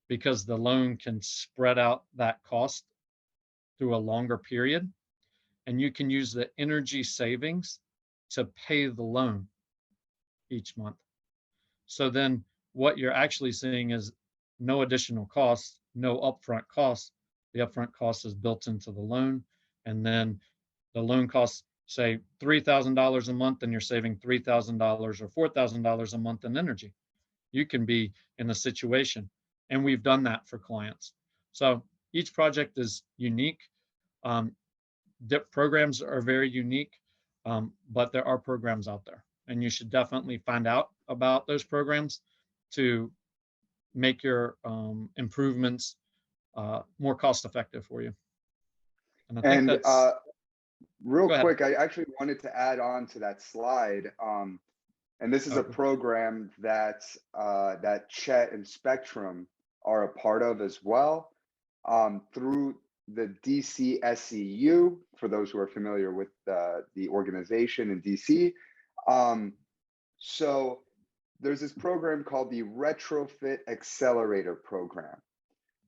because the loan can spread out that cost through a longer period, and you can use the energy savings to pay the loan each month. So then what you're actually seeing is no additional costs, no upfront costs. The upfront cost is built into the loan, and then the loan costs, say, $3,000 a month, and you're saving $3,000 or $4,000 a month in energy. You can be in a situation, and we've done that for clients. So each project is unique. Programs are very unique, but there are programs out there, and you should definitely find out about those programs to make your improvements more cost effective for you. And I think that's real quick, I actually wanted to add on to that slide. And this is a program that that Chet and Spectrum are a part of as well, through the DC SEU, for those who are familiar with the organization in DC. So there's this program called the Retrofit Accelerator Program.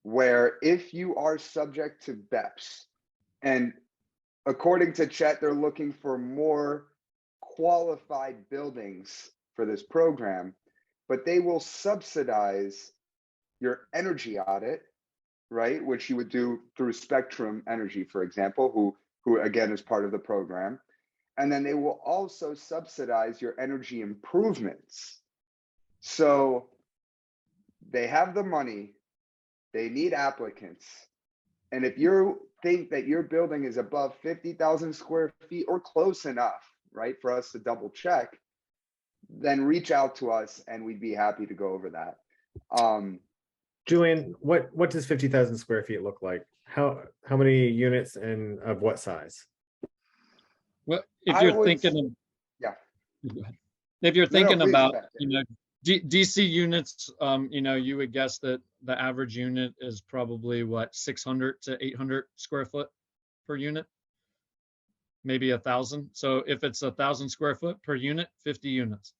where if you are subject to BEPS, and according to Chet, they're looking for more qualified buildings for this program, but they will subsidize your energy audit, right? Which you would do through Spectrum Energy, for example, who again is part of the program. And then they will also subsidize your energy improvements. So they have the money, they need applicants. And if you think that your building is above 50,000 square feet or close enough, right, for us to double check, then reach out to us and we'd be happy to go over that. Julian, what does 50,000 square feet look like? How many units and of what size? Well, if you're thinking of, yeah, if you're thinking please, about, DC units, you would guess that the average unit is probably what, 600 to 800 square foot per unit, maybe 1,000. So if it's 1,000 square foot per unit, 50 units,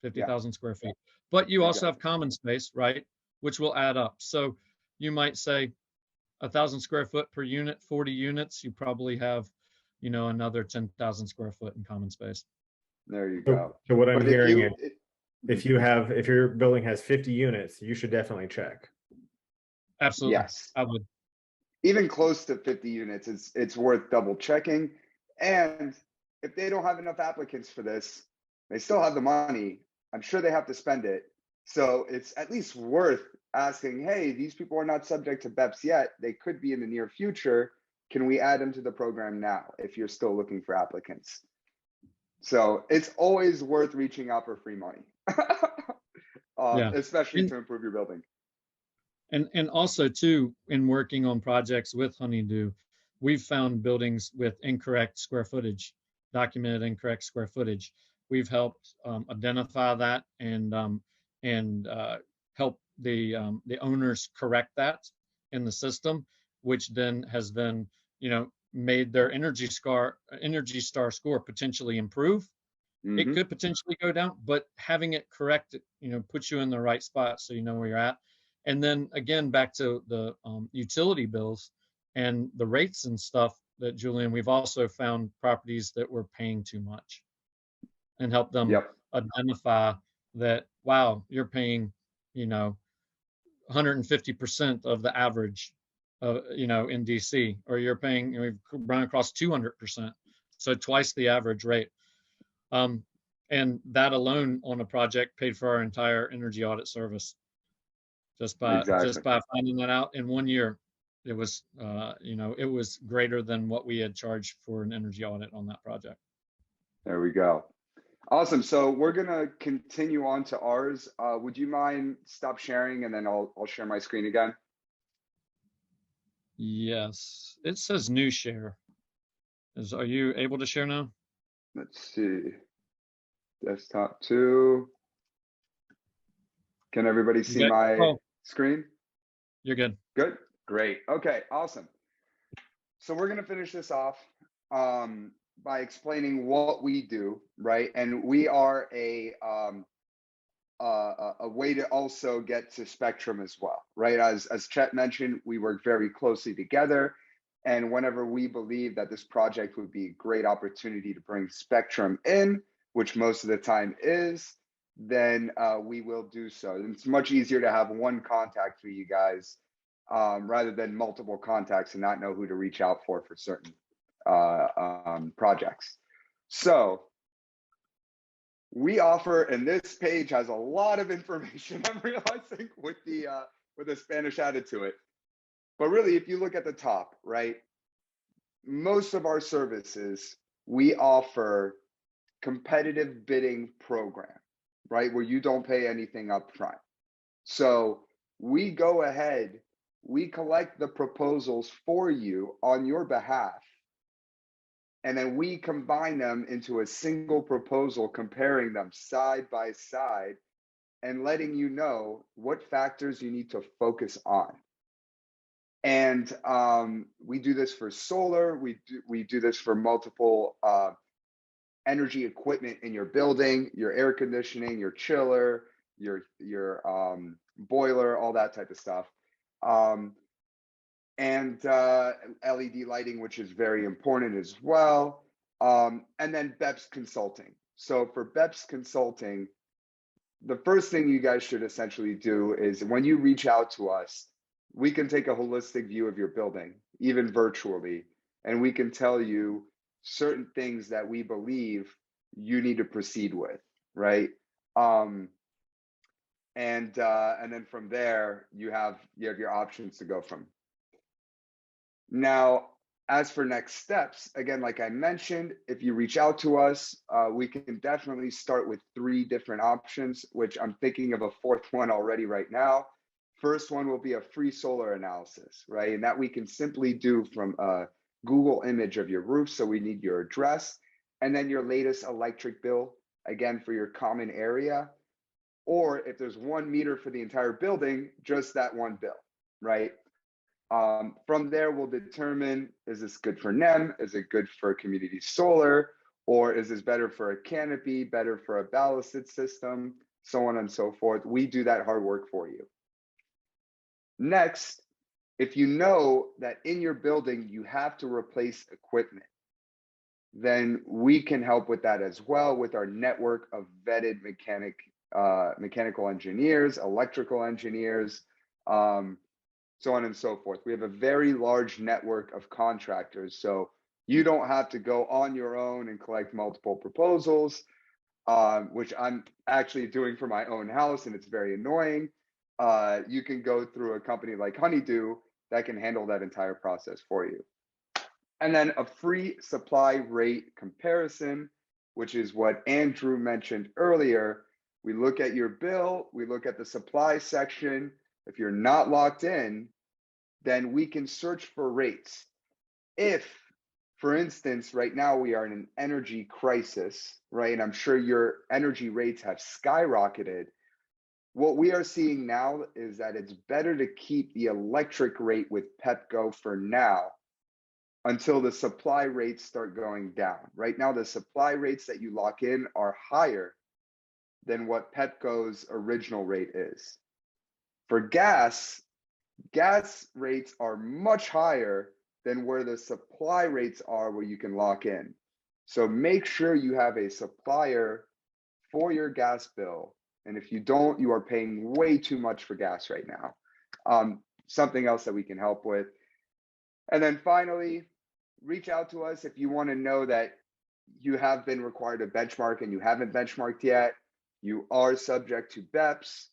50,000 square feet. But you also have common space, right, which will add up. So you might say 1,000 square foot per unit, 40 units, you probably have, another 10,000 square foot in common space. There you go. So what I'm hearing is, if your building has 50 units, you should definitely check. Absolutely. Yes. I would. Even close to 50 units, it's worth double checking. And if they don't have enough applicants for this, they still have the money. I'm sure they have to spend it. So it's at least worth asking, hey, these people are not subject to BEPS yet. They could be in the near future. Can we add them to the program now if you're still looking for applicants? So it's always worth reaching out for free money, especially to improve your building. And also too, in working on projects with Honeydew, we've found buildings with incorrect square footage, documented incorrect square footage. We've helped identify that and help the owners correct that in the system, which then has made their Energy Star score potentially improve. It could potentially go down, but having it corrected, puts you in the right spot so you know where you're at. And then again, back to the utility bills and the rates and stuff that, Julian, we've also found properties that were paying too much and help them identify that, wow, you're paying, 150% of the average, in DC, or you're paying, we've run across 200%. So twice the average rate. And that alone on a project paid for our entire energy audit service. Just by finding that out in 1 year, it was it was greater than what we had charged for an energy audit on that project. There we go. Awesome. So we're gonna continue on to ours. Would you mind stop sharing and then I'll share my screen again? Yes, it says new share. Are you able to share now? Let's see. Desktop 2. Can everybody see my screen? You're good. Good. Great. Okay. Awesome. So we're going to finish this off by explaining what we do, right? And we are a way to also get to Spectrum as well, right? As Chet mentioned, we work very closely together. And whenever we believe that this project would be a great opportunity to bring Spectrum in, which most of the time is, then we will do so. And it's much easier to have one contact for you guys rather than multiple contacts and not know who to reach out for certain projects. So we offer, and this page has a lot of information, I'm realizing, with the Spanish added to it. But really, if you look at the top, right, most of our services, we offer competitive bidding program, right, where you don't pay anything up front. So we go ahead, we collect the proposals for you on your behalf, and then we combine them into a single proposal, comparing them side by side and letting you know what factors you need to focus on. And we do this for solar, we do this for multiple energy equipment in your building, your air conditioning, your chiller, your boiler, all that type of stuff. And LED lighting, which is very important as well. And then BEPS consulting. So for BEPS consulting, the first thing you guys should essentially do is when you reach out to us, we can take a holistic view of your building, even virtually, and we can tell you certain things that we believe you need to proceed with, right? And then from there, you have your options to go from. Now, as for next steps, again, like I mentioned, if you reach out to us, we can definitely start with 3 different options, which I'm thinking of a 4th one already right now. First one will be a free solar analysis, right? And that we can simply do from a Google image of your roof. So we need your address and then your latest electric bill, again, for your common area. Or if there's 1 meter for the entire building, just that one bill, right? From there, we'll determine, is this good for NEM? Is it good for community solar? Or is this better for a canopy, better for a ballasted system, so on and so forth? We do that hard work for you. Next, if you know that in your building, you have to replace equipment, then we can help with that as well with our network of vetted mechanical engineers, electrical engineers, so on and so forth. We have a very large network of contractors, so you don't have to go on your own and collect multiple proposals, which I'm actually doing for my own house, and it's very annoying. You can go through a company like Honeydew that can handle that entire process for you. And then a free supply rate comparison, which is what Andrew mentioned earlier. We look at your bill, we look at the supply section. If you're not locked in, then we can search for rates. If, for instance, right now we are in an energy crisis, right? And I'm sure your energy rates have skyrocketed. What we are seeing now is that it's better to keep the electric rate with PEPCO for now until the supply rates start going down. Right now, the supply rates that you lock in are higher than what PEPCO's original rate is. For gas rates are much higher than where the supply rates are where you can lock in. So make sure you have a supplier for your gas bill. And if you don't, you are paying way too much for gas right now. Something else that we can help with. And then finally, reach out to us if you want to know that you have been required to benchmark and you haven't benchmarked yet. You are subject to BEPS.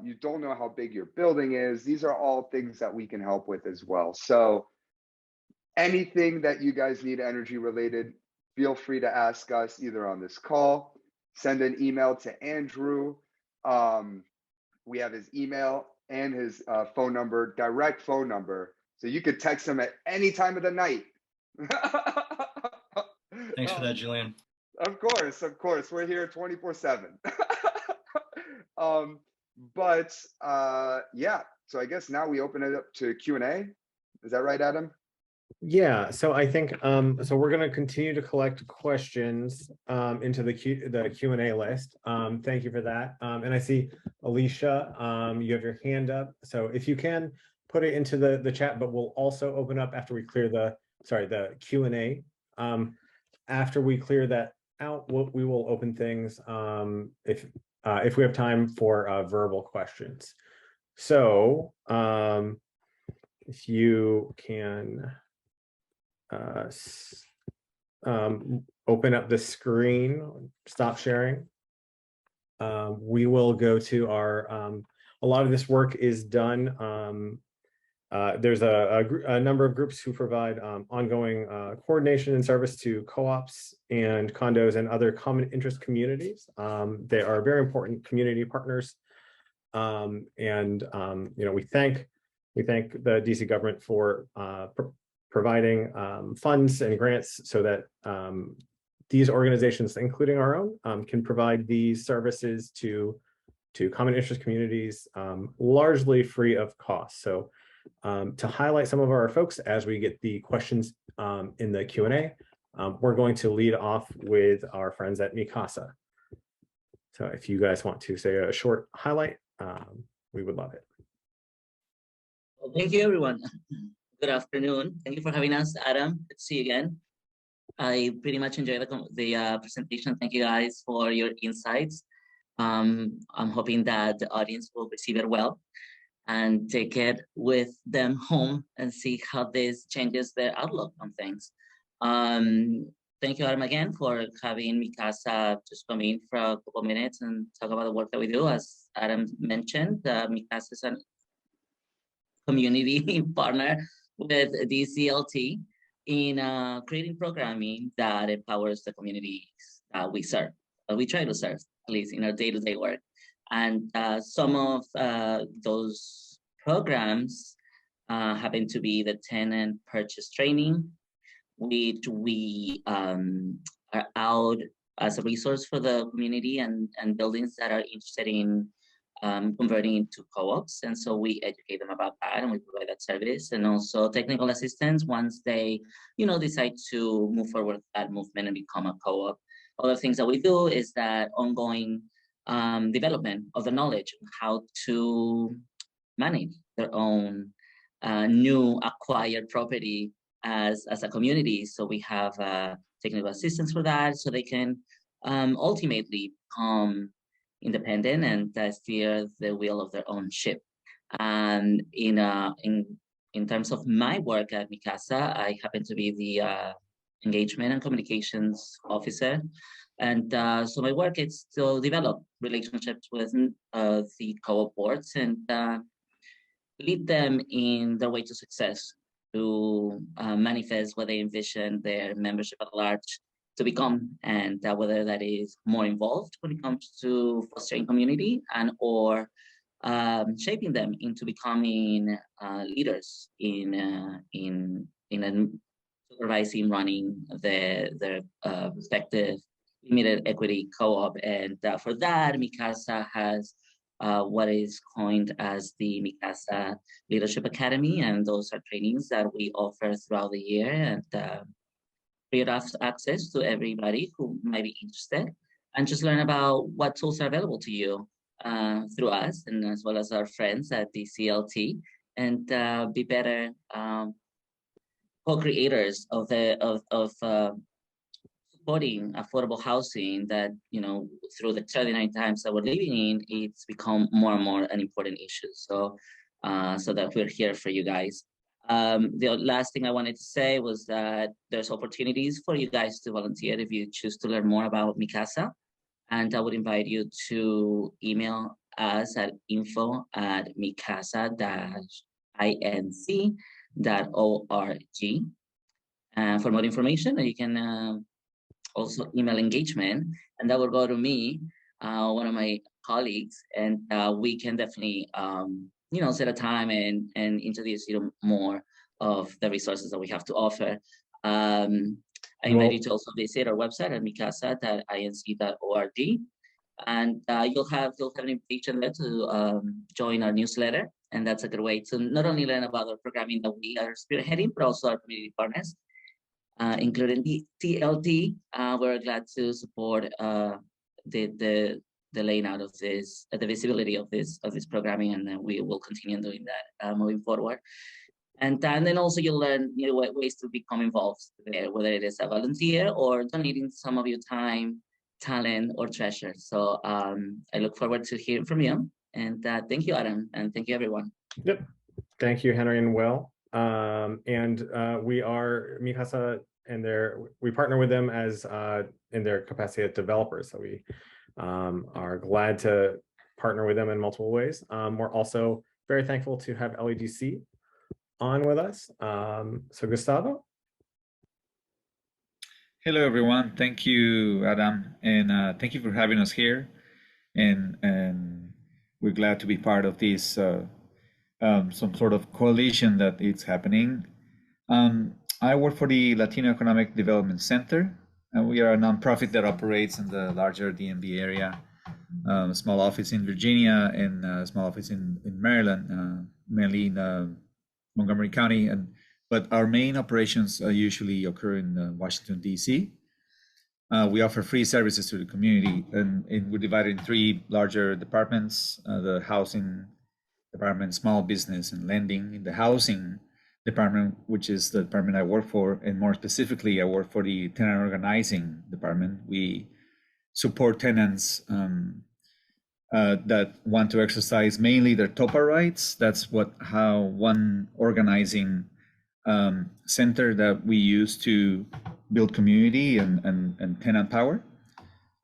You don't know how big your building is. These are all things that we can help with as well. So anything that you guys need energy related, feel free to ask us either on this call, send an email to Andrew. We have his email and his phone number, direct phone number. So you could text him at any time of the night. Thanks for that, Julian. Of course. We're here 24/7. Yeah, so I guess now we open it up to Q&A. Is that right, Adam? Yeah, so I think so we're going to continue to collect questions into the Q&A list. Thank you for that. And I see Alicia, you have your hand up. So if you can put it into the chat, but we'll also open up after we clear the Q&A. After we clear that out, we will open things if we have time for verbal questions. So if you can open up the screen, stop sharing. We will go to our, a lot of this work is done. There's a number of groups who provide ongoing coordination and service to co-ops and condos and other common interest communities. They are very important community partners. We thank the DC government for providing funds and grants so that these organizations, including our own, can provide these services to common interest communities largely free of cost. So to highlight some of our folks as we get the questions in the Q&A, we're going to lead off with our friends at Casa. So if you guys want to say a short highlight, we would love it. Thank you, everyone. Good afternoon. Thank you for having us, Adam. Good to see you again. I pretty much enjoyed the presentation. Thank you guys for your insights. I'm hoping that the audience will receive it well and take it with them home and see how this changes their outlook on things. Thank you, Adam, again, for having Mi Casa just come in for a couple of minutes and talk about the work that we do. As Adam mentioned, Mi Casa is a community partner with the CLT in creating programming that empowers the communities we serve. We try to serve, at least in our day-to-day work. And some of those programs happen to be the tenant purchase training, which we are out as a resource for the community and buildings that are interested in converting into co-ops. And so we educate them about that and we provide that service, and also technical assistance once they, decide to move forward with that movement and become a co-op. Other things that we do is that ongoing development of the knowledge on how to manage their own new acquired property as a community. So we have technical assistance for that, so they can ultimately become independent and steer the wheel of their own ship. And in terms of my work at Mi Casa, I happen to be the engagement and communications officer. And so my work is to develop relationships with the co-op boards and lead them in their way to success, to manifest what they envision their membership at large to become, and whether that is more involved when it comes to fostering community and or shaping them into becoming leaders in supervising, running their respective limited equity co-op. And for that, Mi Casa has what is coined as the Mi Casa Leadership Academy, and those are trainings that we offer throughout the year and create access to everybody who might be interested, and just learn about what tools are available to you through us, and as well as our friends at the CLT, and be better co-creators of supporting affordable housing that, through the extraordinary times that we're living in, it's become more and more an important issue. So that we're here for you guys. The last thing I wanted to say was that there's opportunities for you guys to volunteer if you choose to learn more about Mi Casa. And I would invite you to email us at info@micasa-inc.org for more information. And you can also email engagement, and that will go to me, one of my colleagues, and we can definitely set a time and introduce you to more of the resources that we have to offer. I invite you to also visit our website at micasa.inc.org, and you'll have an invitation there to join our newsletter, and that's a good way to not only learn about the programming that we are spearheading, but also our community partners, including the TLT. We're glad to support the laying out of this, the visibility of this programming, and then we will continue doing that moving forward. And then also you'll learn ways to become involved there, whether it is a volunteer or donating some of your time, talent, or treasure. So I look forward to hearing from you. And thank you, Adam, and thank you, everyone. Yep. Thank you, Henry and Will. We are Mi Casa, and we partner with them as in their capacity as developers. So we are glad to partner with them in multiple ways. We're also very thankful to have LEDC on with us. So Gustavo. Hello, everyone. Thank you, Adam, and thank you for having us here. And we're glad to be part of this some sort of coalition that is happening. I work for the Latino Economic Development Center, and we are a nonprofit that operates in the larger DMV area. A small office in Virginia and a small office in Maryland, mainly in Montgomery County, but our main operations usually occur in Washington, D.C. We offer free services to the community, and we're divided in three larger departments: the housing department, small business and lending. In the housing department, which is the department I work for, and more specifically, I work for the tenant organizing department. We support tenants that want to exercise mainly their TOPA rights. That's how one organizing center that we use to build community and tenant power.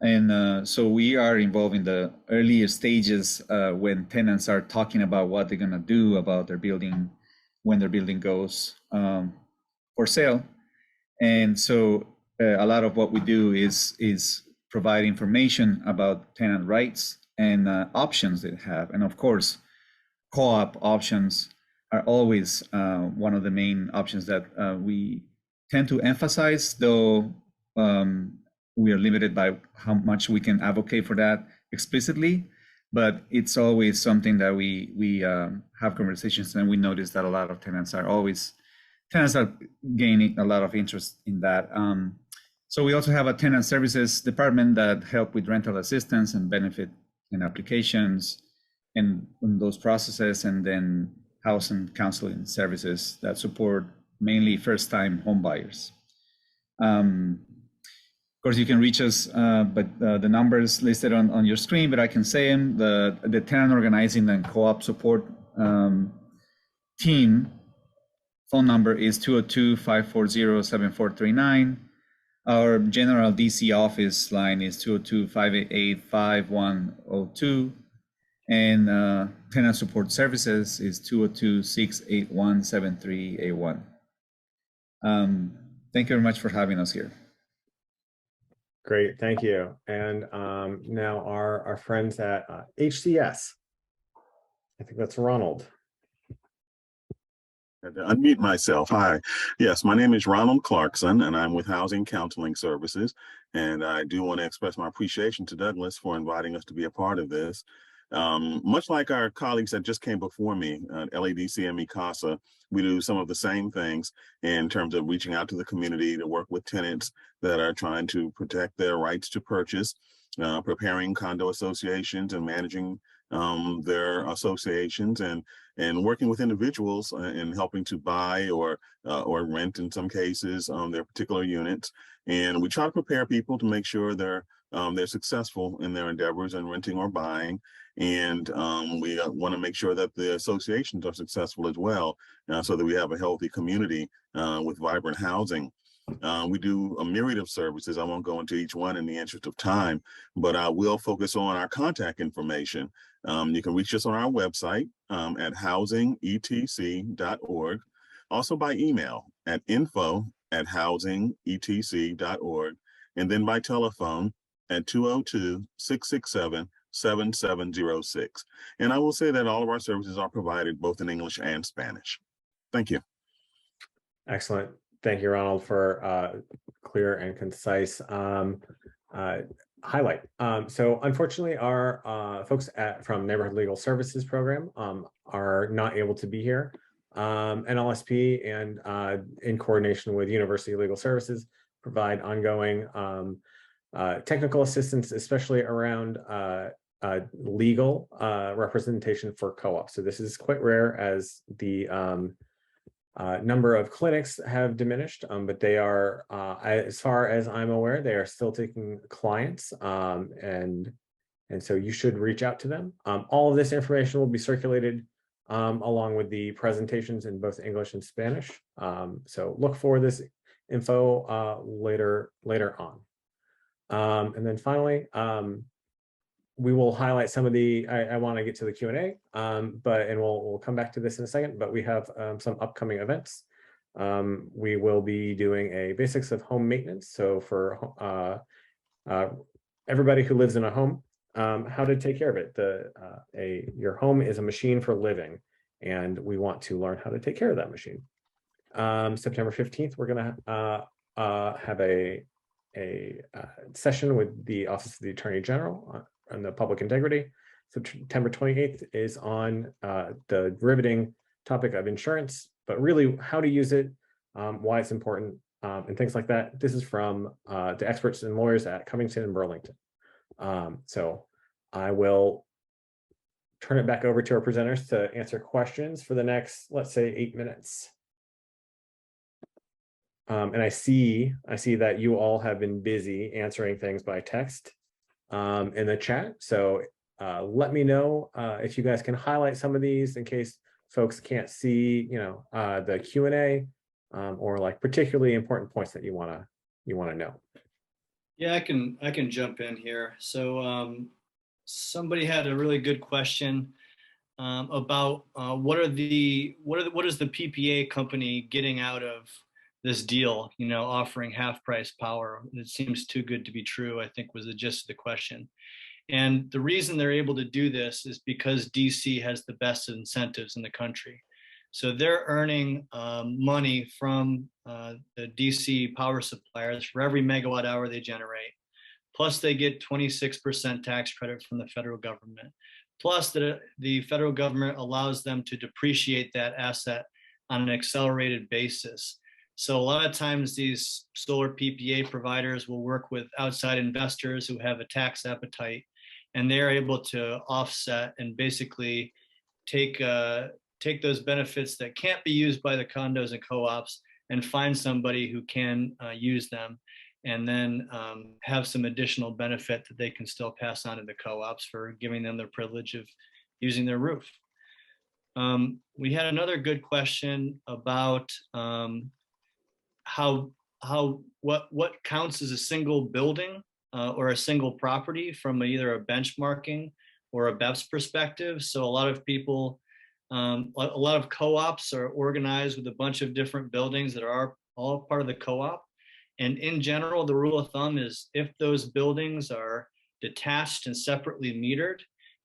And so we are involved in the earlier stages when tenants are talking about what they're going to do about their building when their building goes for sale. And so a lot of what we do is provide information about tenant rights and options they have. And of course, co-op options are always one of the main options that we tend to emphasize, though we are limited by how much we can advocate for that explicitly. But it's always something that we have conversations, and we notice that a lot of tenants are gaining a lot of interest in that. So we also have a tenant services department that help with rental assistance and benefit and applications and those processes, and then house and counseling services that support mainly first-time home buyers. Of course, you can reach us, but the numbers listed on your screen, but I can say them. The tenant organizing and co-op support team phone number is 202-540-7439. Our general DC office line is 202-588-5102. And tenant support services is 202-681-7381. Thank you very much for having us here. Great, thank you. And now our friends at HCS. I think that's Ronald. I had to unmute myself. Hi. Yes, my name is Ronald Clarkson, and I'm with Housing Counseling Services. And I do want to express my appreciation to Douglas for inviting us to be a part of this. Much like our colleagues that just came before me at LADCME Casa, we do some of the same things in terms of reaching out to the community to work with tenants that are trying to protect their rights to purchase, preparing condo associations and managing their associations, and working with individuals and helping to buy or rent in some cases their particular units. And we try to prepare people to make sure they're successful in their endeavors in renting or buying. And we want to make sure that the associations are successful as well, so that we have a healthy community with vibrant housing. We do a myriad of services. I won't go into each one in the interest of time, but I will focus on our contact information. You can reach us on our website at housingetc.org, also by email at info@housingetc.org, and then by telephone at 202-667-7706. And I will say that all of our services are provided both in English and Spanish. Thank you. Excellent. Thank you, Ronald, for clear and concise highlight. So unfortunately, our folks from Neighborhood Legal Services Program are not able to be here. NLSP and in coordination with University Legal Services provide ongoing technical assistance, especially around legal representation for co-ops. So this is quite rare, as the number of clinics have diminished, but they are, as far as I'm aware, they are still taking clients, and so you should reach out to them. All of this information will be circulated along with the presentations in both English and Spanish. So look for this info later on. And then finally, we will highlight some of the, I want to get to the Q&A, and we'll come back to this in a second, but we have some upcoming events. We will be doing a basics of home maintenance. So for everybody who lives in a home, how to take care of it. Your home is a machine for living, and we want to learn how to take care of that machine. September 15th, we're going to have a session with the Office of the Attorney General on the public integrity. September 28th is on the riveting topic of insurance, but really how to use it, why it's important, and things like that. This is from the experts and lawyers at Covington and Burlington. So I will turn it back over to our presenters to answer questions for the next, let's say, 8 minutes. And I see that you all have been busy answering things by text in the chat. So let me know if you guys can highlight some of these in case folks can't see, the Q&A or like particularly important points that you wanna know. Yeah, I can jump in here. So somebody had a really good question about what is the PPA company getting out of this deal, offering half price power. It seems too good to be true, I think was the gist of the question. And the reason they're able to do this is because DC has the best incentives in the country. So they're earning money from the DC power suppliers for every megawatt hour they generate. Plus they get 26% tax credit from the federal government. Plus the federal government allows them to depreciate that asset on an accelerated basis. So a lot of times these solar PPA providers will work with outside investors who have a tax appetite, and they're able to offset and basically take those benefits that can't be used by the condos and co-ops and find somebody who can use them, and then have some additional benefit that they can still pass on to the co-ops for giving them the privilege of using their roof. We had another good question about what counts as a single building or a single property from either a benchmarking or a BEPS perspective. So a lot of people, a lot of co-ops are organized with a bunch of different buildings that are all part of the co-op. And in general, the rule of thumb is if those buildings are detached and separately metered,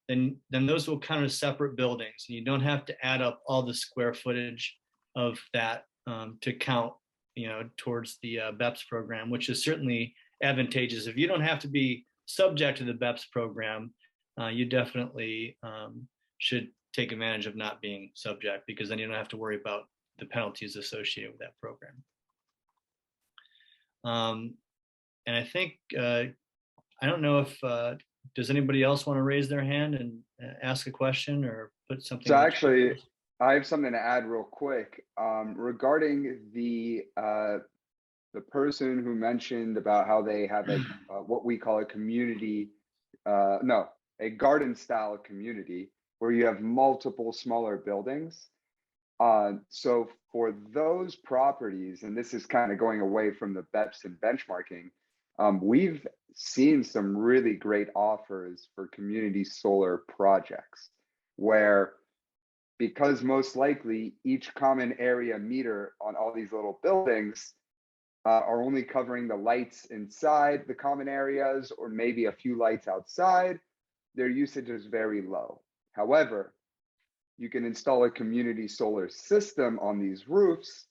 then those will count as separate buildings. And you don't have to add up all the square footage of that to count, towards the BEPS program, which is certainly advantageous. If you don't have to be subject to the BEPS program, you definitely should take advantage of not being subject, because then you don't have to worry about the penalties associated with that program. And I think, I don't know if, does anybody else want to raise their hand and ask a question or put something? So actually, I have something to add real quick regarding the person who mentioned about how they have a what we call a community, a garden style community where you have multiple smaller buildings. So for those properties, and this is kind of going away from the BEPS and benchmarking, we've seen some really great offers for community solar projects where, because most likely each common area meter on all these little buildings are only covering the lights inside the common areas or maybe a few lights outside, their usage is very low. However, you can install a community solar system on these roofs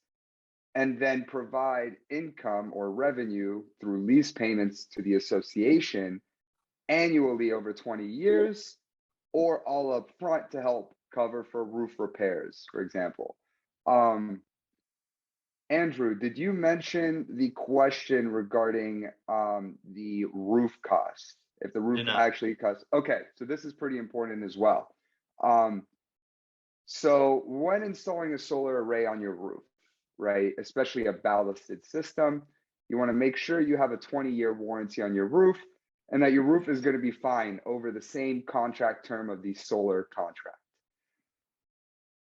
and then provide income or revenue through lease payments to the association annually over 20 years, or all up front to help cover for roof repairs, for example. Andrew, did you mention the question regarding the roof cost? If the roof actually costs, okay, so this is pretty important as well. So when installing a solar array on your roof, right, especially a ballasted system, you want to make sure you have a 20-year warranty on your roof and that your roof is going to be fine over the same contract term of the solar contract.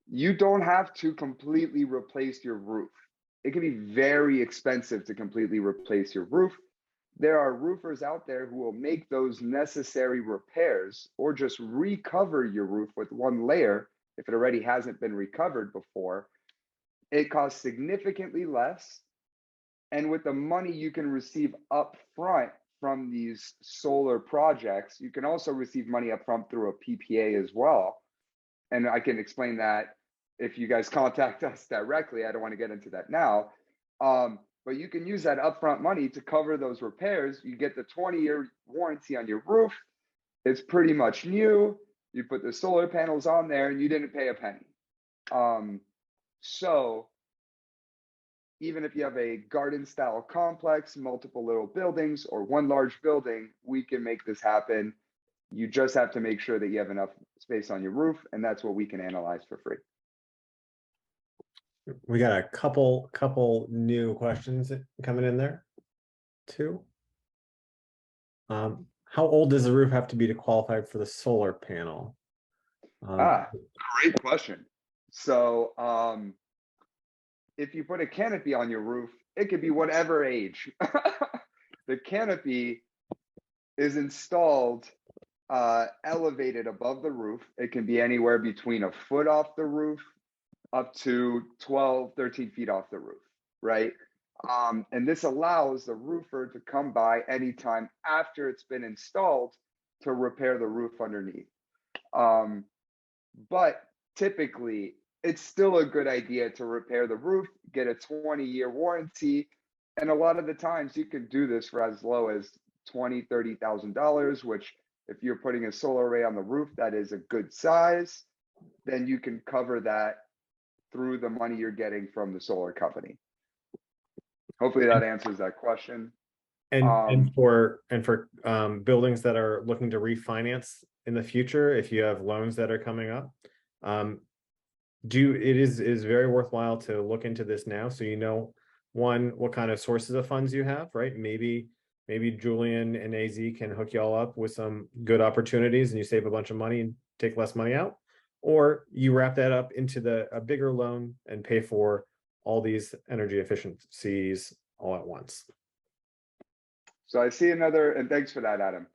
You don't have to completely replace your roof. It can be very expensive to completely replace your roof. There are roofers out there who will make those necessary repairs or just recover your roof with one layer if it already hasn't been recovered before. It costs significantly less. And with the money you can receive up front from these solar projects, you can also receive money up front through a PPA as well. And I can explain that if you guys contact us directly. I don't want to get into that now. But you can use that upfront money to cover those repairs. You get the 20-year warranty on your roof. It's pretty much new. You put the solar panels on there and you didn't pay a penny. So even if you have a garden style complex, multiple little buildings, or one large building, we can make this happen. You just have to make sure that you have enough space on your roof, and that's what we can analyze for free. We got a couple new questions coming in there too. How old does the roof have to be to qualify for the solar panel? Great question. So if you put a canopy on your roof, it could be whatever age. The canopy is installed elevated above the roof. It can be anywhere between a foot off the roof up to 12, 13 feet off the roof, right? And this allows the roofer to come by anytime after it's been installed to repair the roof underneath. But typically, it's still a good idea to repair the roof, get a 20-year warranty. And a lot of the times you can do this for as low as $20,000, $30,000, which if you're putting a solar array on the roof that is a good size, then you can cover that through the money you're getting from the solar company. Hopefully that answers that question. And for buildings that are looking to refinance in the future, if you have loans that are coming up, it is very worthwhile to look into this now, so you know, one, what kind of sources of funds you have, right? Maybe Julian and AZ can hook you all up with some good opportunities and you save a bunch of money and take less money out, or you wrap that up into a bigger loan and pay for all these energy efficiencies all at once. So I see another, and thanks for that, Adam.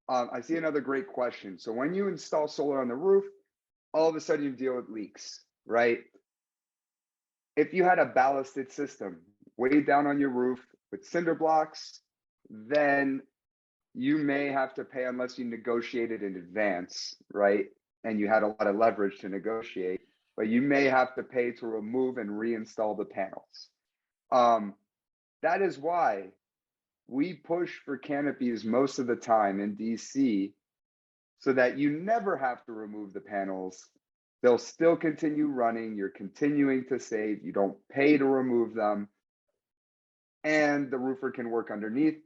I see another great question. So when you install solar on the roof, all of a sudden you deal with leaks, right? If you had a ballasted system way down on your roof with cinder blocks, then you may have to pay, unless you negotiated in advance, right? And you had a lot of leverage to negotiate, but you may have to pay to remove and reinstall the panels. That is why we push for canopies most of the time in DC, so that you never have to remove the panels. They'll still continue running. You're continuing to save. You don't pay to remove them. And the roofer can work underneath.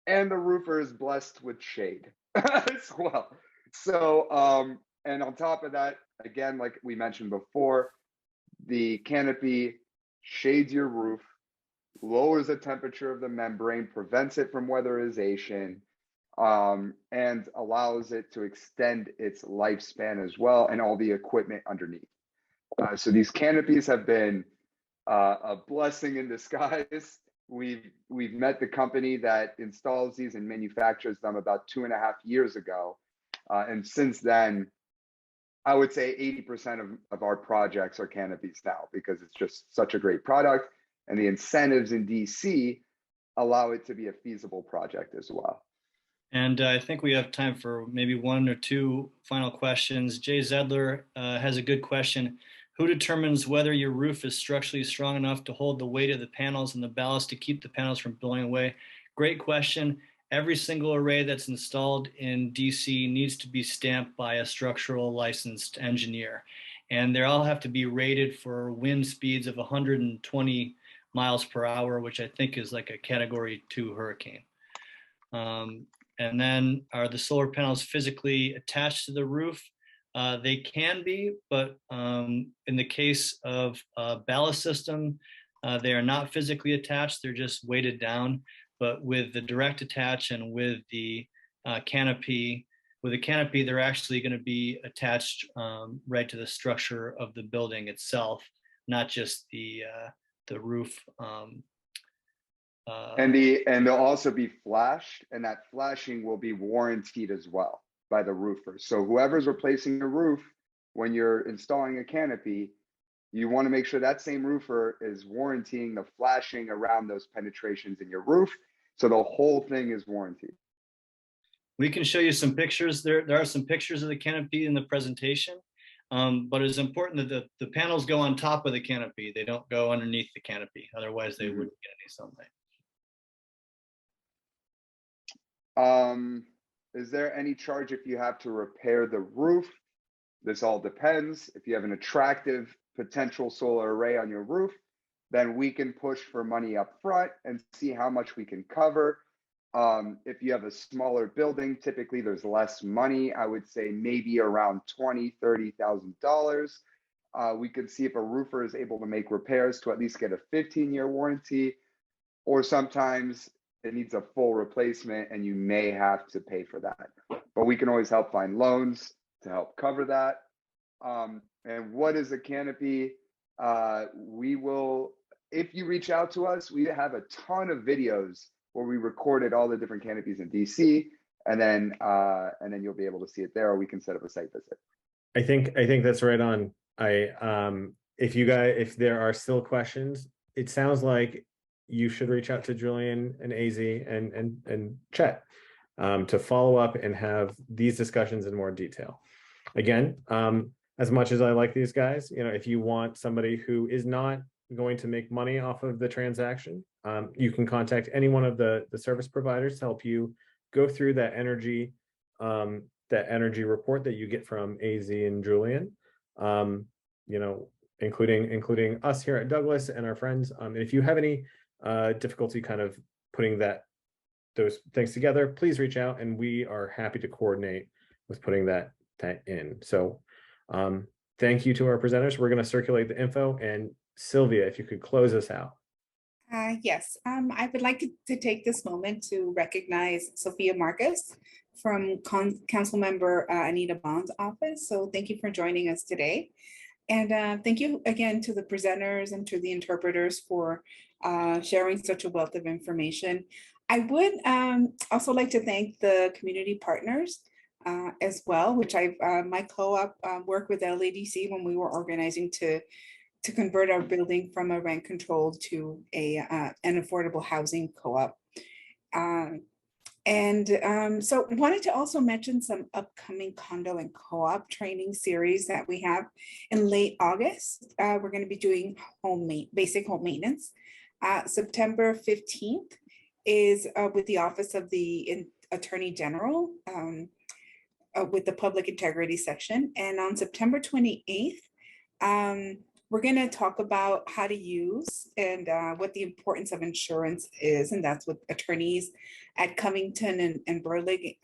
And the roofer is blessed with shade as well. So, and on top of that, again, like we mentioned before, the canopy shades your roof, lowers the temperature of the membrane, prevents it from weatherization, and allows it to extend its lifespan as well, and all the equipment underneath. So these canopies have been a blessing in disguise. We've met the company that installs these and manufactures them about 2.5 years ago. And since then, I would say 80% of our projects are canopies now, because it's just such a great product. And the incentives in DC allow it to be a feasible project as well. And I think we have time for maybe one or two final questions. Jay Zedler has a good question. Who determines whether your roof is structurally strong enough to hold the weight of the panels and the ballast to keep the panels from blowing away? Great question. Every single array that's installed in DC needs to be stamped by a structural licensed engineer. And they all have to be rated for wind speeds of 120 miles per hour, which I think is like a Category 2 hurricane. And then, are the solar panels physically attached to the roof? They can be, but in the case of a ballast system, they are not physically attached. They're just weighted down. But with the direct attach and with the canopy, they're actually going to be attached right to the structure of the building itself, not just the roof. And they'll also be flashed, and that flashing will be warranted as well by the roofer. So whoever's replacing your roof, when you're installing a canopy, you want to make sure that same roofer is warranting the flashing around those penetrations in your roof. So the whole thing is warranted. We can show you some pictures. There are some pictures of the canopy in the presentation, but it's important that the panels go on top of the canopy. They don't go underneath the canopy. Otherwise, they wouldn't get any sunlight. Is there any charge if you have to repair the roof? This all depends. If you have an attractive potential solar array on your roof, then we can push for money up front and see how much we can cover. If you have a smaller building, typically there's less money. I would say maybe around $20,000-$30,000. We could see if a roofer is able to make repairs to at least get a 15-year warranty, or sometimes it needs a full replacement and you may have to pay for that. But we can always help find loans to help cover that. And what is a canopy? We will, if you reach out to us, we have a ton of videos where we recorded all the different canopies in DC, and then you'll be able to see it there, or we can set up a site visit. I think that's right on. If there are still questions, it sounds like you should reach out to Julian and AZ and Chet to follow up and have these discussions in more detail. Again, as much as I like these guys, if you want somebody who is not going to make money off of the transaction, you can contact any one of the service providers to help you go through that energy report that you get from AZ and Julian, including us here at Douglas and our friends. If you have any difficulty kind of putting those things together, please reach out and we are happy to coordinate with putting that in. So thank you to our presenters. We're going to circulate the info, and Sylvia, if you could close us out. Yes, I would like to take this moment to recognize Sophia Marcus from Council Member Anita Bond's office. So thank you for joining us today. And thank you again to the presenters and to the interpreters for sharing such a wealth of information. I would also like to thank the community partners as well, which my co-op worked with LADC when we were organizing to convert our building from a rent controlled to an affordable housing co-op. So I wanted to also mention some upcoming condo and co-op training series that we have in late August. We're going to be doing basic home maintenance. September 15th is with the Office of the Attorney General with the Public Integrity section. And on September 28th, we're going to talk about how to use and what the importance of insurance is. And that's with attorneys at Covington and Burling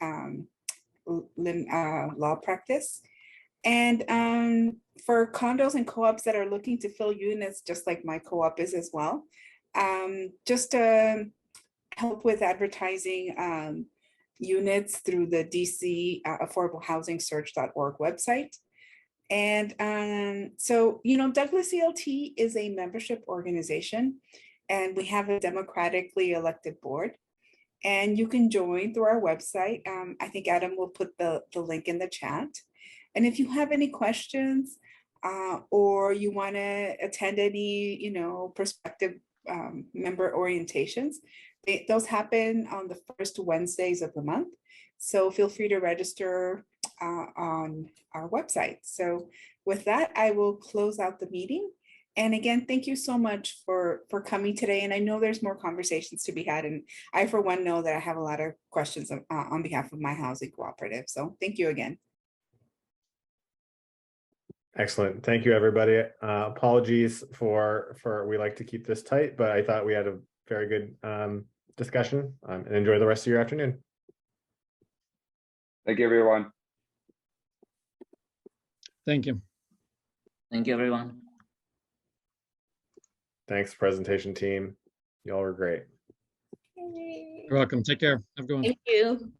law practice. And for condos and co-ops that are looking to fill units, just like my co-op is as well, just to help with advertising units through the DC affordablehousingsearch.org website. And so, Douglas CLT is a membership organization, and we have a democratically elected board, and you can join through our website. I think Adam will put the link in the chat. And if you have any questions or you want to attend any, prospective member orientations, those happen on the first Wednesdays of the month. So feel free to register on our website. So with that, I will close out the meeting. And again, thank you so much for coming today. And I know there's more conversations to be had. And I, for one, know that I have a lot of questions on behalf of my housing cooperative. So thank you again. Excellent. Thank you, everybody. Apologies for we like to keep this tight, but I thought we had a very good discussion, and enjoy the rest of your afternoon. Thank you, everyone. Thank you. Thank you, everyone. Thanks, presentation team. Y'all were great. You're welcome. Take care. Have a good one. Thank you.